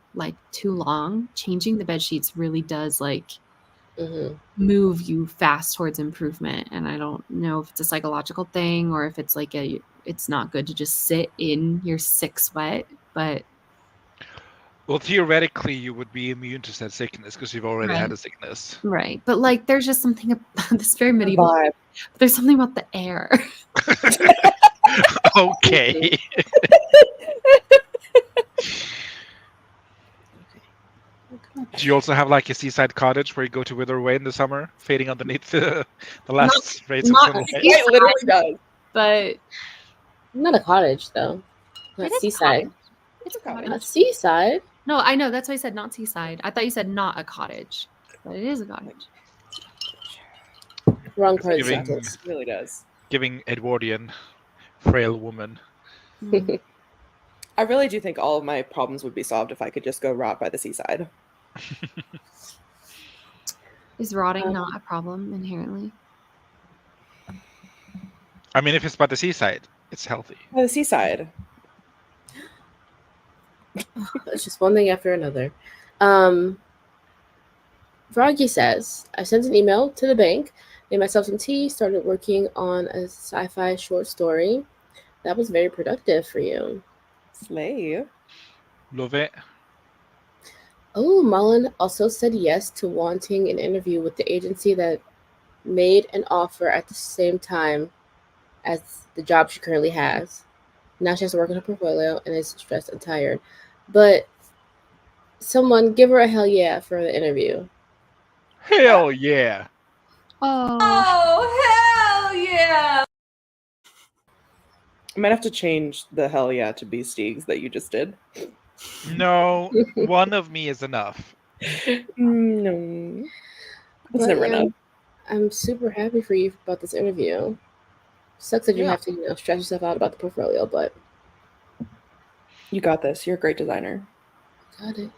too long, changing the bed sheets really does move you fast towards improvement. And I don't know if it's a psychological thing or if it's it's not good to just sit in your sick sweat, but Well, theoretically, you would be immune to said sickness because you've already had Right. a sickness. Right. But like there's just something about this very medieval. Vibe. There's something about the air. Okay. Do you also have like a seaside cottage where you go to wither away in the summer, fading underneath the last rays of not- sunlight? It literally does. But Not a cottage though. Not it is a seaside. cottage. It's a cottage. Not seaside. No, I know. That's why I said not seaside. I thought you said not a cottage, but it is a cottage. Wrong part of the Giving- sentence. It really does. Giving Edwardian frail woman. Mm. I really do think all of my problems would be solved if I could just go rot by the seaside. Is rotting not a problem inherently? I mean, if it's by the seaside, it's healthy. By the seaside. It's just one thing after another. Froggy says, I sent an email to the bank, made myself some tea, started working on a sci-fi short story. That was very productive for you. Slay. Love it. Oh, Mullen also said yes to wanting an interview with the agency that made an offer at the same time as the job she currently has. Now she has to work on her portfolio and is stressed and tired. But someone give her a hell yeah for the interview. Hell yeah. Oh, hell yeah! I might have to change the hell yeah to be Steeg's that you just did. No, one of me is enough. No. It's But, never yeah, enough. I'm super happy for you about this interview. Sucks that you Yeah. have to, stress yourself out about the portfolio, but You got this. You're a great designer. got it.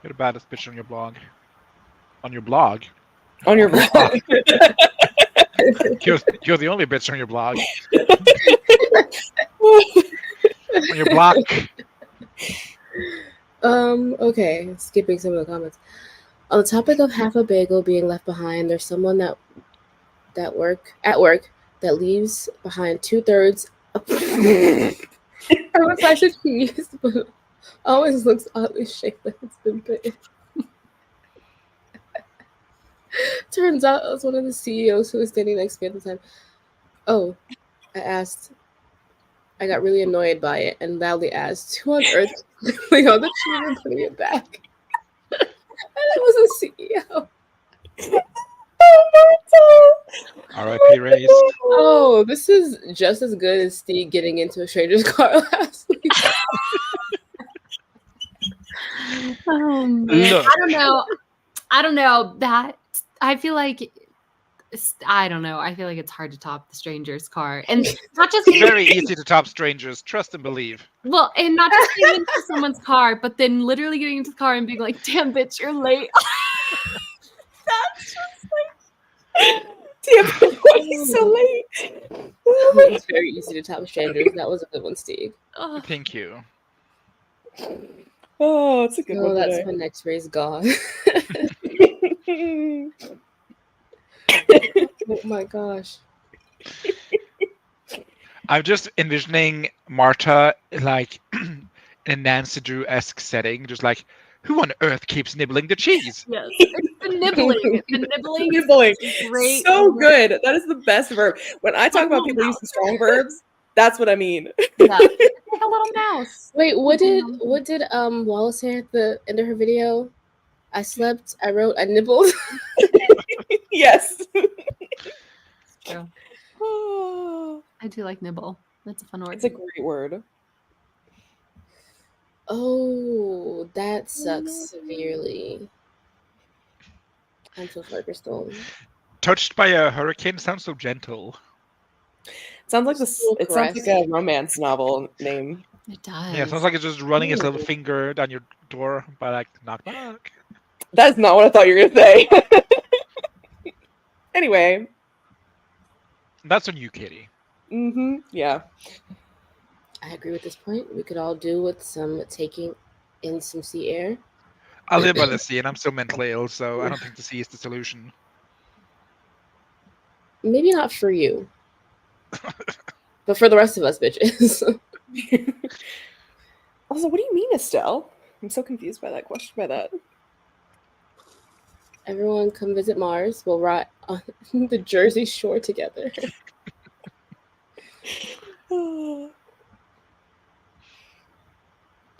You're the baddest bitch on your blog. On your blog? On your blog. You're the only bitch on your blog. On your block. Okay, skipping some of the comments. On the topic of half a bagel being left behind, there's someone at work that leaves behind 2/3 of a slice of cheese, but always looks oddly shaped like it's been bitten. Turns out it was one of the CEOs who was standing next to me at the time. Oh, I got really annoyed by it and loudly asked, who on earth is putting on the cheese and putting it back? And it was a CEO. R.I.P. Race. Oh, this is just as good as Steve getting into a stranger's car last week. Oh man, Look. I don't know that. I feel like I don't know. I feel like it's hard to top the stranger's car, and not just Very easy to top strangers. Trust and believe. well, and not just getting into someone's car, but then literally getting into the car and being like, "Damn, bitch, you're late." That's just Damn, why he's so late? It's very easy to top strangers. That was a good one, Steve. like, Thank you. Oh, it's a good Oh, one that's today. my next race gone. Oh my gosh. I'm just envisioning Marta like in a Nancy Drew-esque setting, just like, who on earth keeps nibbling the cheese? yes, it's the nibbling. The nibbling is Nibbling. great. So good. That is the best verb. When I talk about Like a people little using strong verbs, that's what I mean. Yeah, it's like a little mouse. Wait, what did Wallace say at the end of her video? I slept, I wrote, I nibbled. Yes. True. Oh, I do like nibble. That's a fun word. it's a great word. Oh, that sucks severely. I'm so sorry, Crystal. Touched by a hurricane sounds so gentle. Sounds like this. Little It sounds like caress. a romance novel name. It does. Yeah, it sounds like it's just running its little finger down your door by like knock knock. That is not what I thought you were gonna say. Anyway. That's on you, Kitty. Yeah. I agree with this point. We could all do with some taking in some sea air. I live by the sea and I'm still mentally ill, so I don't think the sea is the solution. Maybe not for you. But for the rest of us bitches. Also, what do you mean, Estelle? I'm so confused by that question. By that. Everyone come visit Mars. We'll ride on the Jersey Shore together. It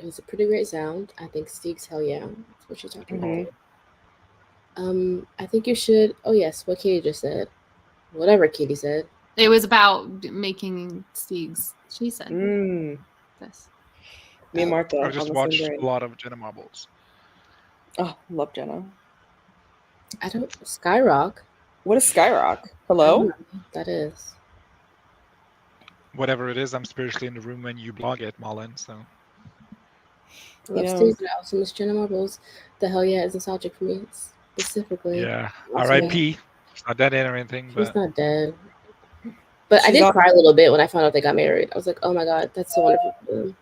was a pretty great sound. I think Steve's hell yeah. That's what you're talking about. I think you should. Oh yes, what Katie just said. Whatever Katie said. It was about making Steegs. She said this. Me and Martha I on just the same watched brain. a lot of Jenna Marbles. Oh, love Jenna. I don't. Skyrock. What is Skyrock? I don't Hello? know what that is. Whatever it is, I'm spiritually in the room when you blog it, Malin. So I love Steve, but I also miss Jenna Marbles. The hell yeah is nostalgic for me specifically. yeah, That's R.I.P. She's not dead or anything, She's but not dead. But I She's did off- cry a little bit when I found out they got married. I was like, oh my god, that's so wonderful for them.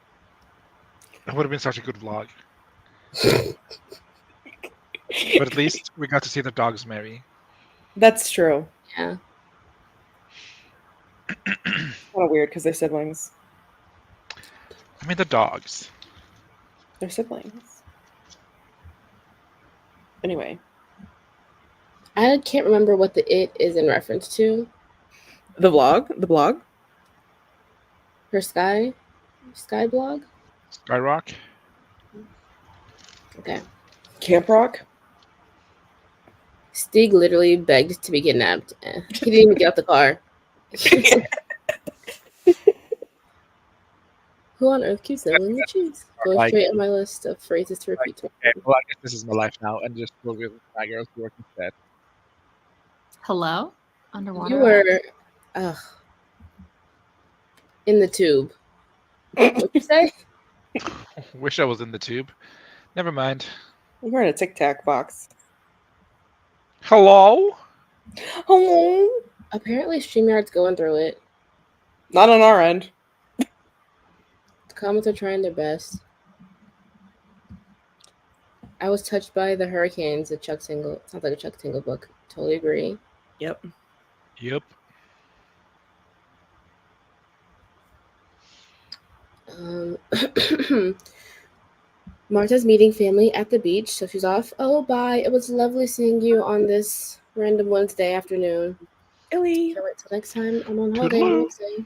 that would have been such a good vlog. But at least we got to see the dogs marry. That's true. Yeah. Kind of weird because they're siblings. I mean, the dogs. They're siblings. Anyway, I can't remember what the it is in reference to. the blog. Her Sky blog? Skyrock. Okay. Camp Rock. Stig literally begged to be kidnapped. He didn't even get out the car. Who on earth keeps nibbling your cheese? Going Like- straight on my list of phrases to repeat. Okay, well, I guess this is my life now, and just go with my girls to work instead. Hello? Underwater. You were in the tube. What'd you say? Wish I was in the tube. Never mind. We're in a Tic Tac box. Hello? Hello. Apparently StreamYard's going through it. Not on our end. The comments are trying their best. I was touched by the hurricanes, the Chuck Tingle. Sounds like a Chuck Tingle book. Totally agree. Yep. Yep. Marta's meeting family at the beach, so she's off. Oh, bye. It was lovely seeing you on this random Wednesday afternoon. Illy. Can't wait till next time I'm on holiday on Toodaloo. Wednesday.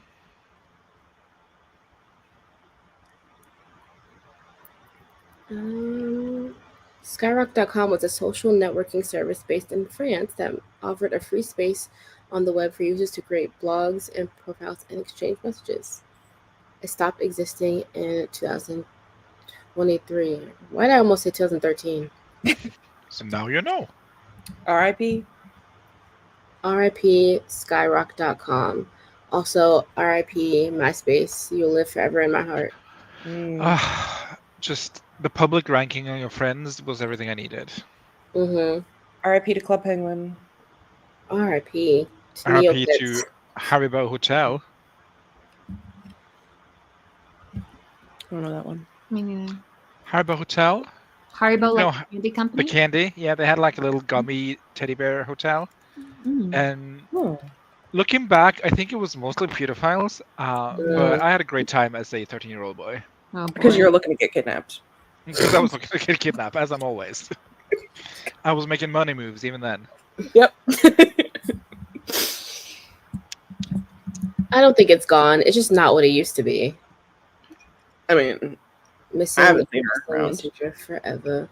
Skyrock.com was a social networking service based in France that offered a free space on the web for users to create blogs and profiles and exchange messages. It stopped existing in 2023. Why did I almost say 2013? So now you know. R.I.P. RIP Skyrock.com. Also, RIP MySpace. You'll live forever in my heart. Just the public ranking on your friends was everything I needed. R.I.P. to Club Penguin. RIP to RIP Neopets. to Haribo Hotel. I don't know that one. Me neither. Haribo Hotel? Haribo, No, like candy company? The candy. Yeah, they had like a little gummy teddy bear hotel. Mm. And Oh. looking back, I think it was mostly pedophiles. But I had a great time as a 13-year-old boy. Oh, Because boy. you're looking to get kidnapped. Because I was looking to get kidnapped, as I'm always. I was making money moves even then. Yep. I don't think it's gone. It's just not what it used to be. I mean, Missing I haven't seen her around. Messenger forever.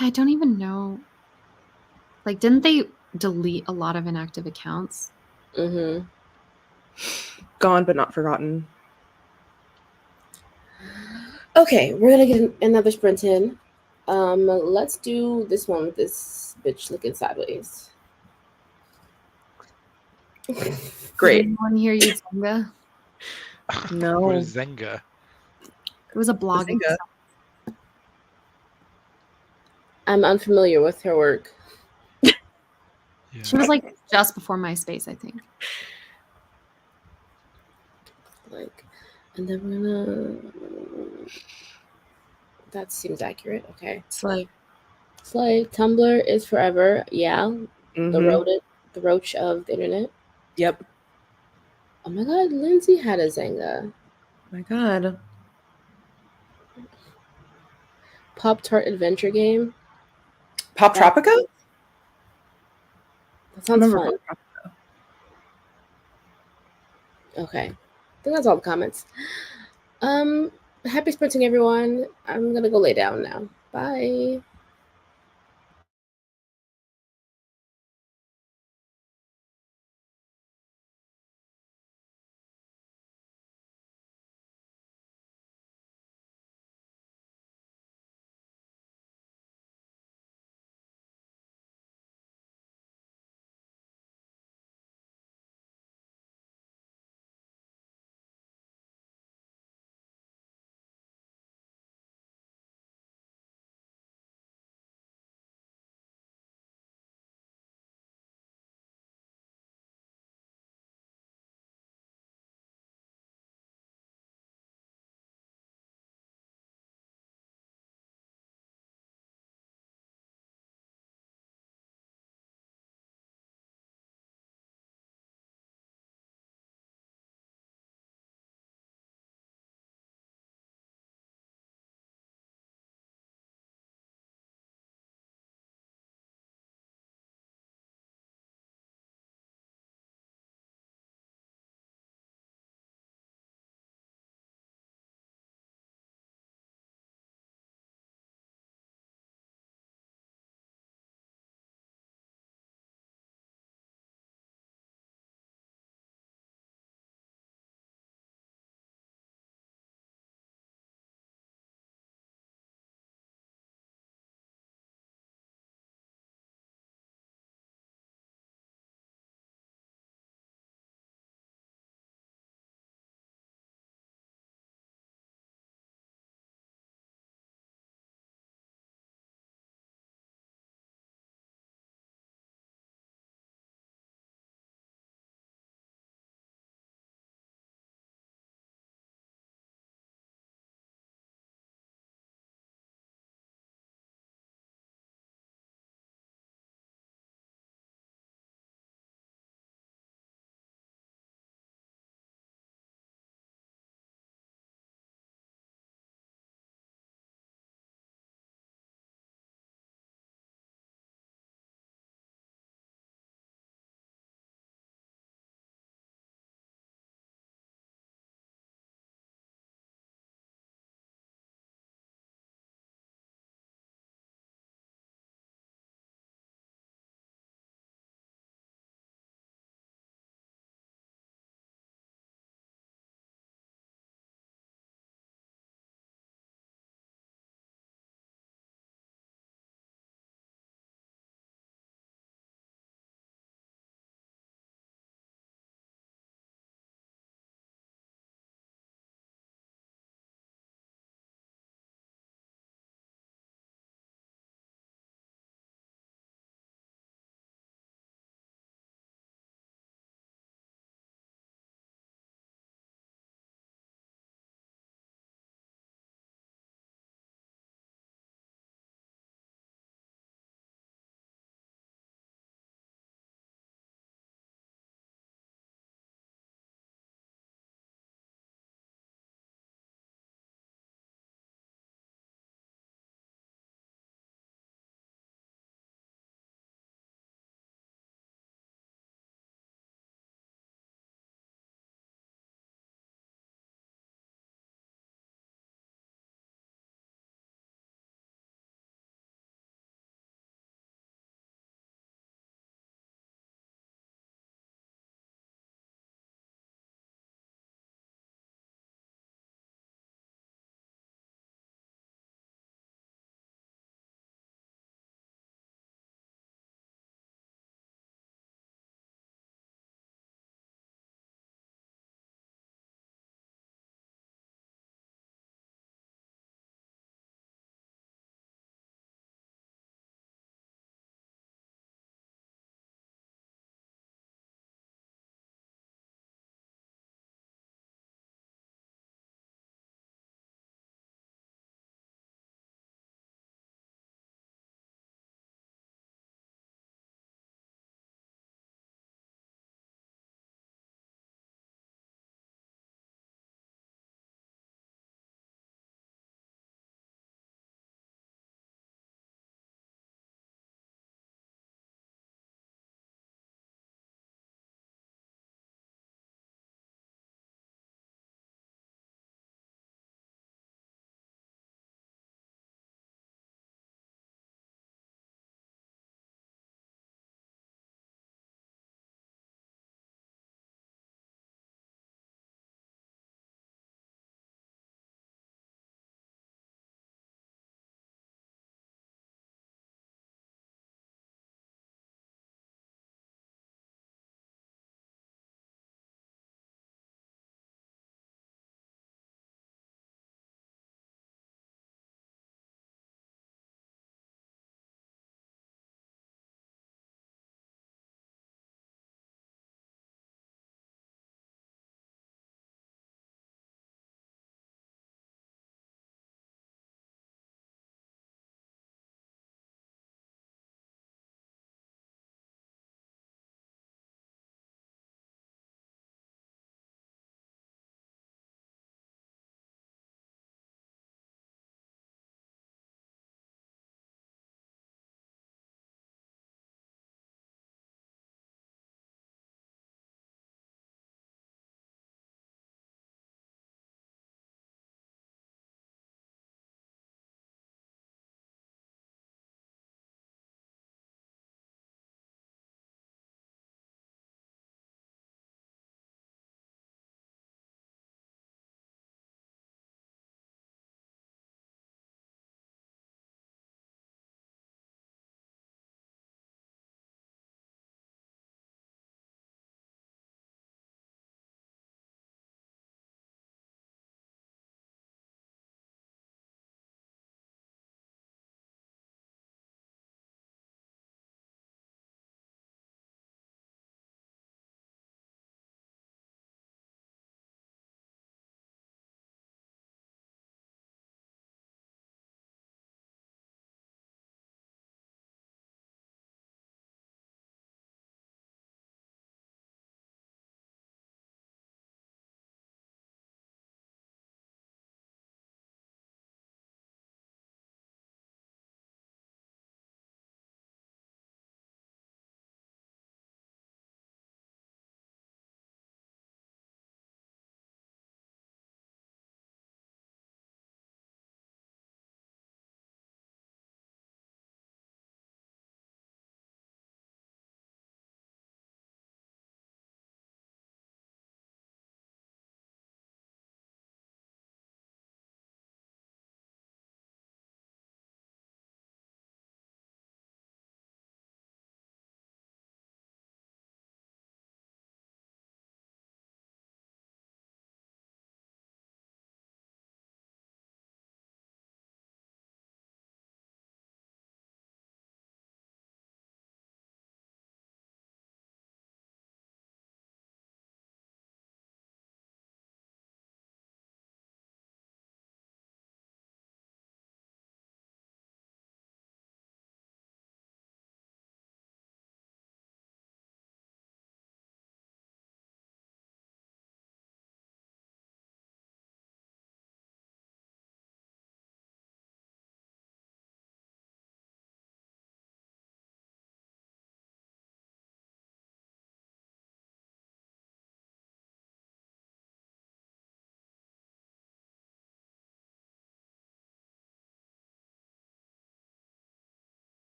Yeah, I don't even know. Like, didn't they delete a lot of inactive accounts? Gone but not forgotten. Okay, we're gonna get another sprint in. Let's do this one with this bitch looking sideways. Great. Did anyone hear you, Zenga? No. What is Zenga? It was a blogging. Zenga. I'm unfamiliar with her work. Yeah. She was like just before MySpace, I think. Like, and then we're gonna. That seems accurate. Okay. Slay. Slay. Tumblr is forever. Yeah. Mhm. The roach of the internet. Yep. Oh my god, Lindsay had a Zenga. My God. Pop-Tart adventure game. Pop Tropica? That I sounds remember fun. Pop Tropica. Okay. I think that's all the comments. Happy sprinting, everyone. I'm gonna go lay down now. Bye.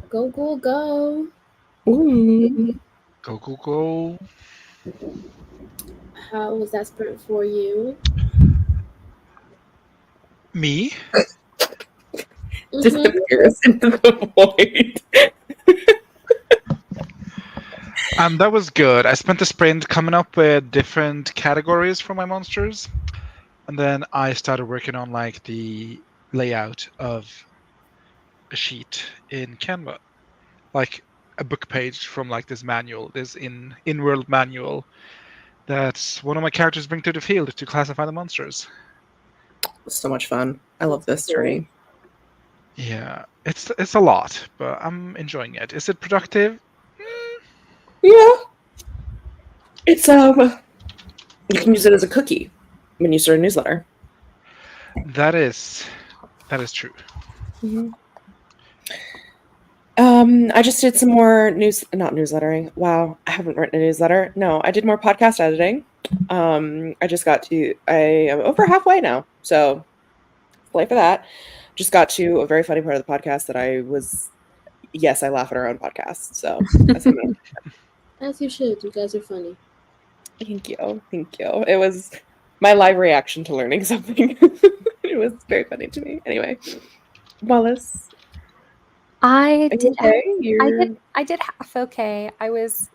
Go, go, go. Ooh. Go, go, go. How was that sprint for you? Me? Mhm. Disappears into the void. That was good. I spent the sprint coming up with different categories for my monsters, and then I started working on like the layout of a sheet in Canva, like a book page from like this manual, this in-world manual that one of my characters bring to the field to classify the monsters. So much fun. I love this Cool. journey. Yeah, it's a lot, but I'm enjoying it. Is it productive? Yeah. It's you can use it as a cookie when you start a newsletter. That is true. I just did some more not newslettering. Wow, I haven't written a newsletter. No, I did more podcast editing. I am over halfway now, so play for that. Just got to a very funny part of the podcast that yes, I laugh at our own podcast. So that's As you should. You guys are funny. thank you. It was my live reaction to learning something. It was very funny to me. Anyway, Wallace, I are you did. okay? I did half okay. I was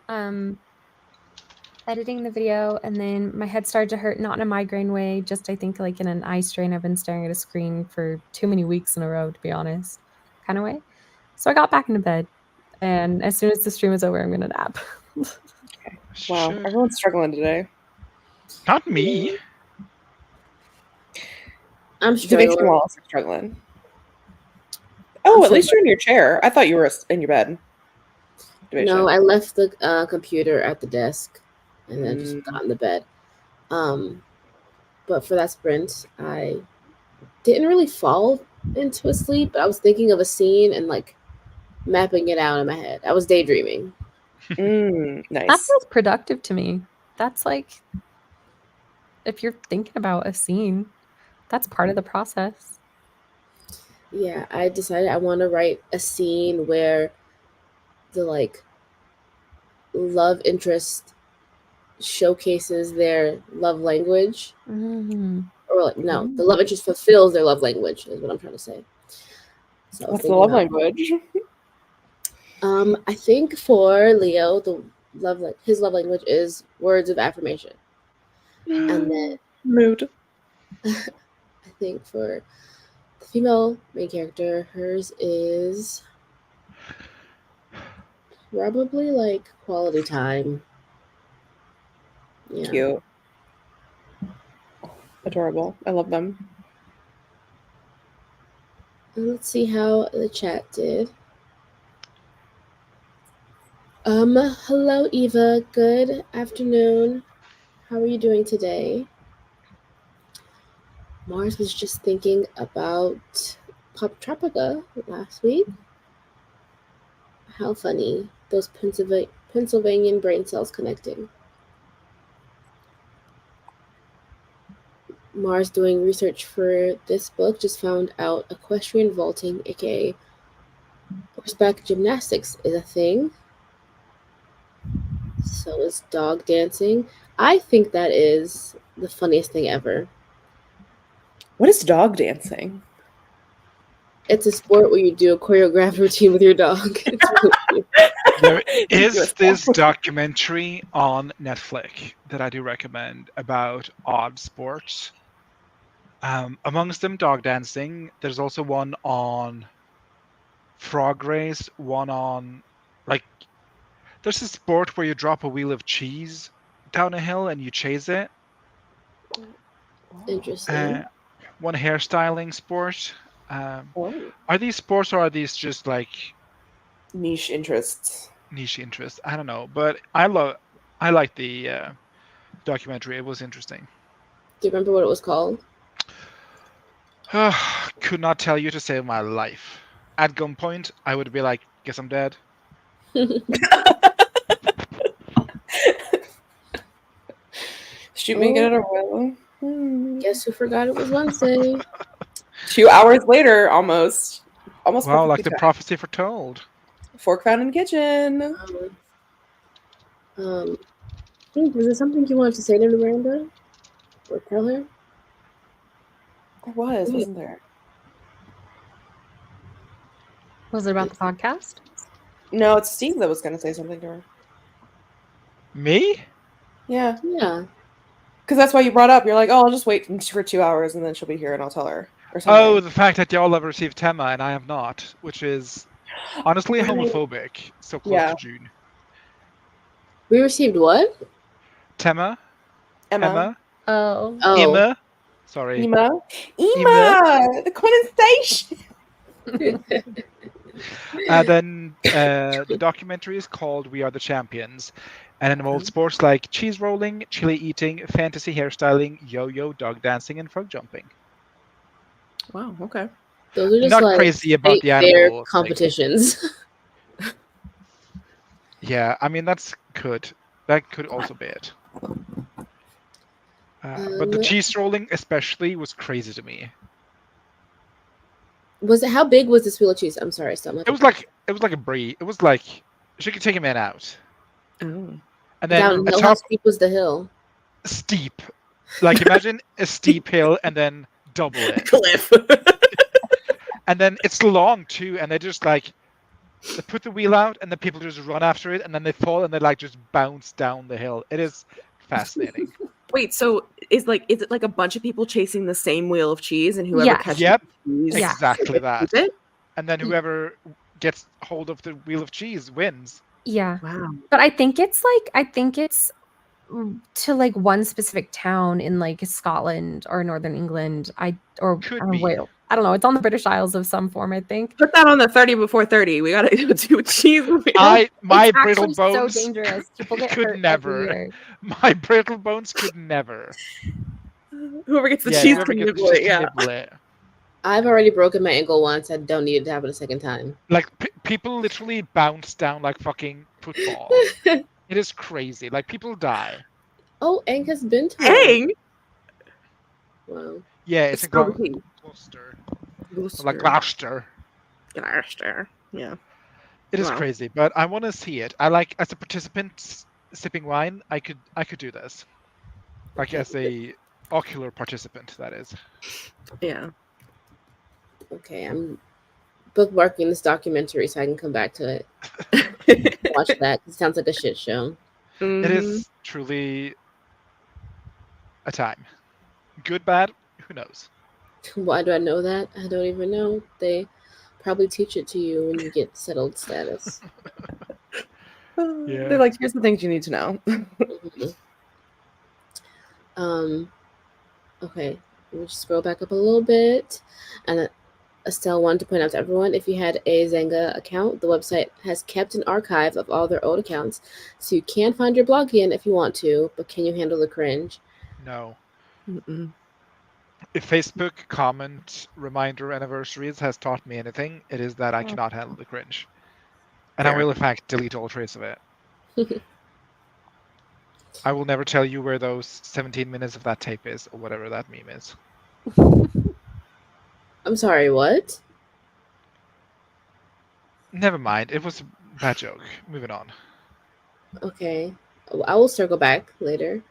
editing the video, and then my head started to hurt. Not in a migraine way, just I think like in an eye strain. I've been staring at a screen for too many weeks in a row, to be honest, kind of way. So I got back into bed, and as soon as the stream is over, I'm gonna nap. Wow, Should. everyone's struggling today. Not me. I'm Denise and struggling. Wallace are struggling. Oh, at least you're in your chair. I thought you were in your bed. No, I left the computer at the desk and then just got in the bed. But for that sprint, I didn't really fall into a sleep, but I was thinking of a scene and like mapping it out in my head. I was daydreaming. Nice. That feels productive to me. That's like, if you're thinking about a scene, that's part of the process. Yeah, I decided I want to write a scene where the like love interest showcases their love language. Or like no, the love interest fulfills their love language is what I'm trying to say. So what's the love language? I think for Leo, his love language is words of affirmation. And then mood. I think for the female main character, hers is probably like quality time. Yeah. Cute. Adorable. I love them. And let's see how the chat did. Hello Eva. Good afternoon. How are you doing today? Mars was just thinking about Pop Tropica last week. How funny. Those Pennsylvanian brain cells connecting. Mars doing research for this book just found out equestrian vaulting, aka horseback gymnastics, is a thing. So is dog dancing. I think that is the funniest thing ever. What is dog dancing? It's a sport where you do a choreographed routine with your dog. It's really cute. There is this documentary on Netflix that I do recommend about odd sports. Amongst them, dog dancing. There's also one on frog race, one on like there's a sport where you drop a wheel of cheese down a hill and you chase it. Interesting. One hairstyling sport. Are these sports or are these just like niche interests? Niche interests. I don't know, but I like the documentary. It was interesting. Do you remember what it was called? Could not tell you to save my life. At gunpoint, I would be like, guess I'm dead. Shoot me, get it or will. Guess who forgot it was Wednesday? 2 hours later, almost Wow, like the perfectly timed. prophecy foretold. Fork found in the kitchen. Was there something you wanted to say to Miranda? Or tell her? There wasn't there? Was it about the podcast? No, it's Steve that was going to say something to her. Me? Yeah, Yeah. because that's why you brought up. You're like, oh, I'll just wait for 2 hours and then she'll be here and I'll tell her or Oh, something. the fact that y'all have received Tema and I have not, which is honestly Right. homophobic. So close Yeah. to June. We received what? Tema? Emma. Oh. Oh. Emma? Sorry. Ema, the condensation. Then the documentary is called We Are the Champions and involves sports like cheese rolling, chili eating, fantasy hairstyling, yo-yo, dog dancing, and frog jumping. Wow. Okay. Those are just Not like crazy about the state fair animal thing. competitions. Yeah, I mean that could also be it. But the cheese rolling especially was crazy to me. How big was this wheel of cheese? I'm sorry, still. It was like a brie. It was like she could take a man out. Oh. And then Downhill, how how steep was the hill? steep. Like imagine a steep hill and then double it. Cliff. And then it's long too, and they just like they put the wheel out and then people just run after it and then they fall and they like just bounce down the hill. It is fascinating. Wait, so is it like a bunch of people chasing the same wheel of cheese and whoever Yes. catches Yep. the cheese? Exactly that. Is it? And then whoever gets hold of the wheel of cheese wins. Yeah. Wow. But I think it's to like one specific town in like Scotland or Northern England. Could be. Wales. I don't know. It's on the British Isles of some form, I think. Put that on the 30 before 30. We gotta do a cheese wheel. My It's brittle actually bones so dangerous. People get could hurt every never. year. My brittle bones could never. Whoever gets the Yeah, cheese whoever can gets nibble the it. cheese can Yeah. nibble it. I've already broken my ankle once. I don't need it to happen a second time. Like people literally bounce down like fucking football. It is crazy. Like people die. Oh, Ang has been to Dang. Wow. Yeah, it's in spelled Gloucester. Gloucester. Like Gloucester. Gloucester. Yeah. It is Wow. crazy, but I want to see it. I like as a participant sipping wine. I could do this. Like as a ocular participant, that is. Yeah. Okay, I'm bookmarking this documentary so I can come back to it. Watch that. It sounds like a shit show. It is truly a time. Good, bad, who knows? Why do I know that? I don't even know. They probably teach it to you when you get settled status. They're like, here's the things you need to know. Okay, let me just scroll back up a little bit. And Estelle wanted to point out to everyone, if you had a Zanga account, the website has kept an archive of all their old accounts, so you can find your blog again if you want to, but can you handle the cringe? No. Mm-mm. If Facebook comment reminder anniversaries has taught me anything, it is that I cannot handle the cringe. And I Fair. will, in fact, delete all trace of it. I will never tell you where those 17 minutes of that tape is, or whatever that meme is. I'm sorry, what? Never mind. It was a bad joke. Moving on. Okay. I will circle back later.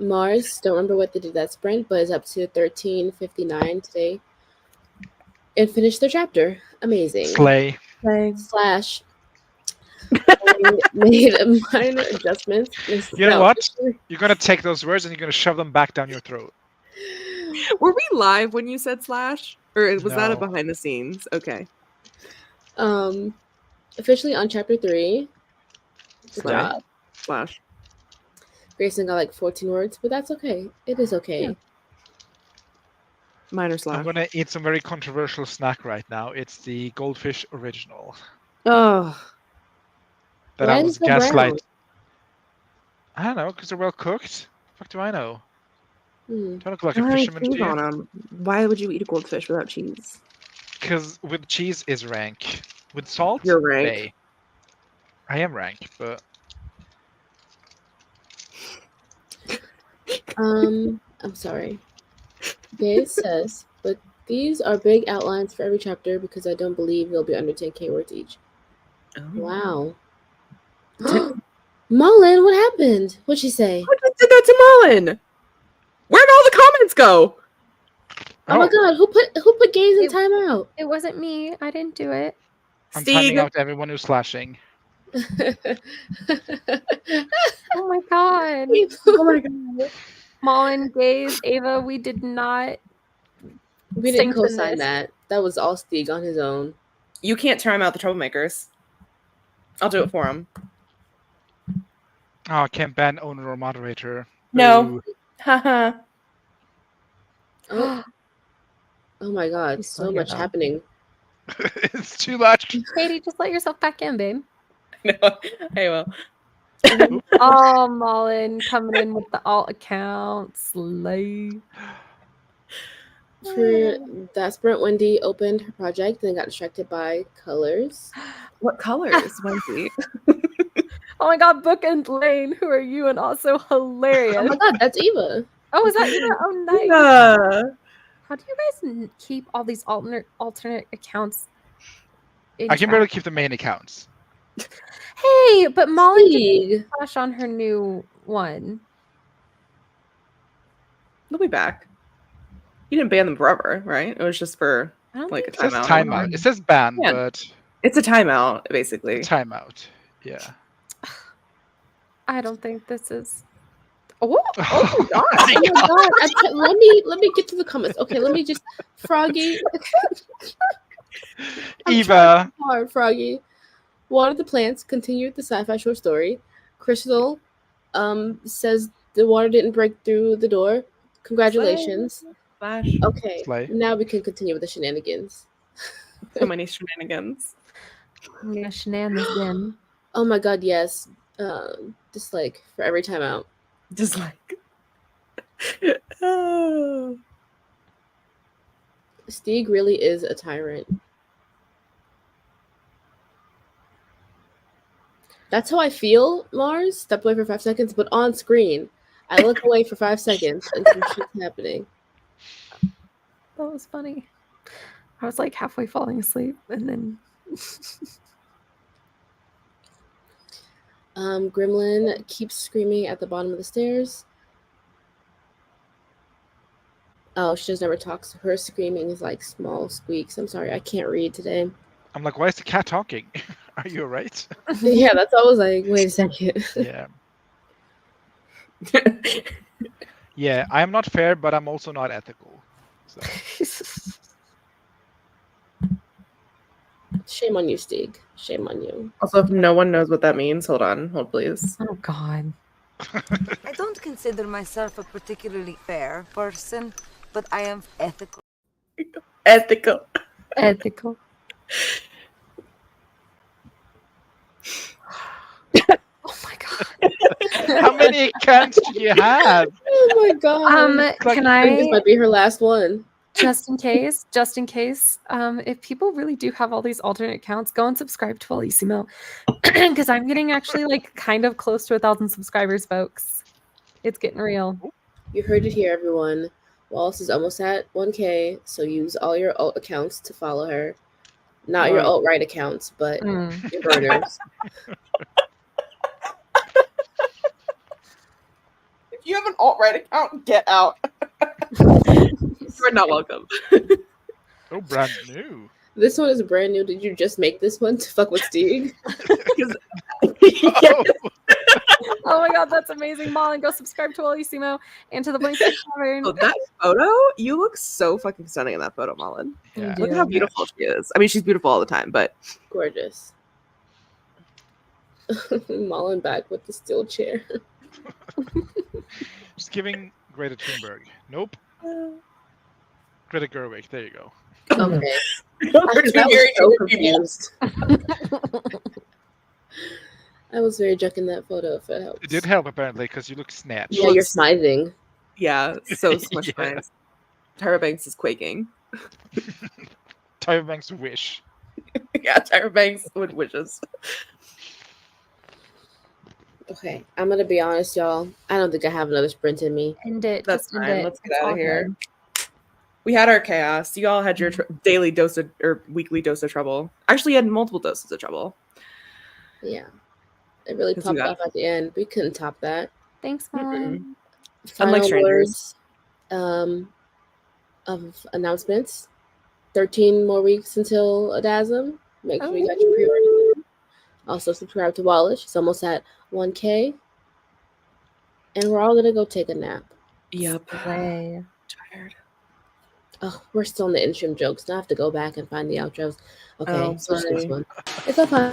Mars, don't remember what they did that sprint, but is up to 13:59 today. And finished their chapter. Amazing. Slay. Slash made minor adjustments. You know what? You're going to take those words and you're going to shove them back down your throat. Were we live when you said slash? Or was that a No. behind the scenes? Okay. Officially on chapter 3. Good Slay. job. Slash. Grayson got like 14 words, but that's okay. It is okay. Yeah. Minor I'm slash. going to eat some very controversial snack right now. It's the Goldfish Original. Oh. That Why I is was it so brown? gaslight. I don't know, because they're well cooked. Fuck do I know? Don't look like a Why fisherman to cheese you. on 'em? Why would you eat a goldfish without cheese? Because with cheese is rank. With salt, You're rank. nay. I am rank, but I'm sorry. Gaze says, but these are big outlines for every chapter because I don't believe they'll be under 10K words each. Wow. Mullen, what happened? What'd she say? Who just did that to Mullen? Where'd all the comments go? Oh my god, who put Gaze in It- timeout? It wasn't me. I didn't do it. I'm Stieg. timing out everyone who's slashing. Oh my god. Oh my god. Mullen, Gaze, Ava, we did not. We didn't sanction co-sign this. that. That was all Stieg on his own. You can't time out the troublemakers. I'll do it for him. Oh, I can't ban owner or moderator. No. Boo. Haha. Oh, oh my god, He's so still here, much though. happening. It's too much. Katie, just let yourself back in, babe. No, I will. Oh, Mullen coming in with the alt account. Slay. For that sprint, Wendy opened her project, then got distracted by colors. What colors, Wendy? Oh my god, Book and Lane, who are you? And also hilarious. Oh my god, that's Eva. Oh, is that Eva? Oh, nice. Yeah. How do you guys keep all these alternate accounts? in I can track? barely keep the main accounts. Hey, but Molly did Stieg. flash on her new one. They'll be back. You didn't ban them forever, right? It was just for I don't like a think It says timeout. timeout. It says ban, Yeah. but It's a timeout, basically. timeout. Yeah. I don't think this is. Oh, Oh, God. Oh my god! Let me get to the comments. Okay, let me just Froggy. I'm Eva. hard, Froggy. Water the plants. Continue with the sci-fi short story. Crystal, says the water didn't break through the door. Congratulations. Flash. Okay, Slay. now we can continue with the shenanigans. So many shenanigans. yeah, shenanigans in. Oh my god, yes. Dislike for every time out. Just like. Oh. Stieg really is a tyrant. That's how I feel, Mars. Step away for 5 seconds, but on screen, I look away for 5 seconds and some shit's happening. That was funny. I was like halfway falling asleep, and then Gremlin keeps screaming at the bottom of the stairs. Oh, she just never talks. Her screaming is like small squeaks. I'm sorry, I can't read today. I'm like, why is the cat talking? Are you alright? Yeah, that's always like, wait a second. Yeah. Yeah, I am not fair, but I'm also not ethical. So Shame on you, Stieg. Shame on you. Also, if no one knows what that means, hold please. oh god, I don't consider myself a particularly fair person, but I am ethical. Ethical. ethical. Oh my god. how many accounts do you have? Oh my god. Can I think this I might be her last one. just in case, if people really do have all these alternate accounts, go and subscribe to Alissimo, because I'm getting actually like kind of close to 1,000 subscribers, folks. It's getting real. You heard it here, everyone. Wallace is almost at 1K, so use all your alt accounts to follow her. Not your Right. alt-right accounts, but Mm. your burners. If you have an alt-right account, get out. You're not welcome. Oh, brand new. This one is brand new. Did you just make this one to fuck with Stieg? Oh, Oh my god, that's amazing. Malin, go subscribe to Alissimo and to the Blink Tavern. Oh, that photo, you look so fucking stunning in that photo, Mullen. yeah. Look at how beautiful she is. I mean, she's beautiful all the time, but Gorgeous. Mullen back with the steel chair. Just giving Greta Thunberg. Nope. Greta Gerwig. There you go. Okay. They're two I very was so different people. confused. I was very drunk in that photo, if it helps. It did help apparently because you look snatched. Yeah, you're smizing. Yeah, so much Yeah. nice. Tyra Banks is quaking. Tyra Banks' wish. Yeah, Tyra Banks with wishes. Okay, I'm gonna be honest, y'all. I don't think I have another sprint in me. End it. That's just end fine. it. Let's get It's out all of here. good. We had our chaos. You all had your daily dose of, or weekly dose of trouble. Actually, you had multiple doses of trouble. Yeah, it really 'Cause you popped got- off at the end. We couldn't top that. Thanks, Mom. Unlike Final strangers. words of announcements. 13 more weeks until Adasm. Make sure you got your pre-order. Also subscribe to Wallish. It's almost at 1K. And we're all gonna go take a nap. Yep. Way. Tired. Oh, we're still in the in-stream jokes. Now I have to go back and find the outros. Okay, Oh, switch this sorry. one. It's all fine.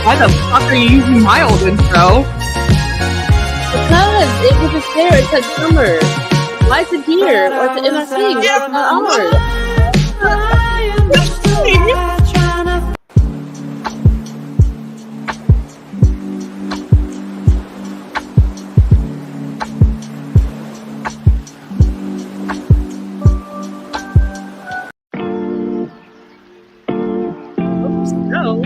Why the fuck are you using my old intro? Because it was just there. It said summer. Why is it here? Why is it in our thing? Why is it not ours? Oops, no.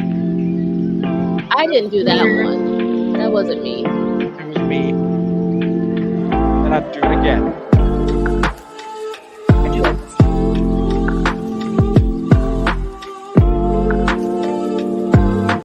I didn't do that one. That wasn't me. It was me. And I'd do it again.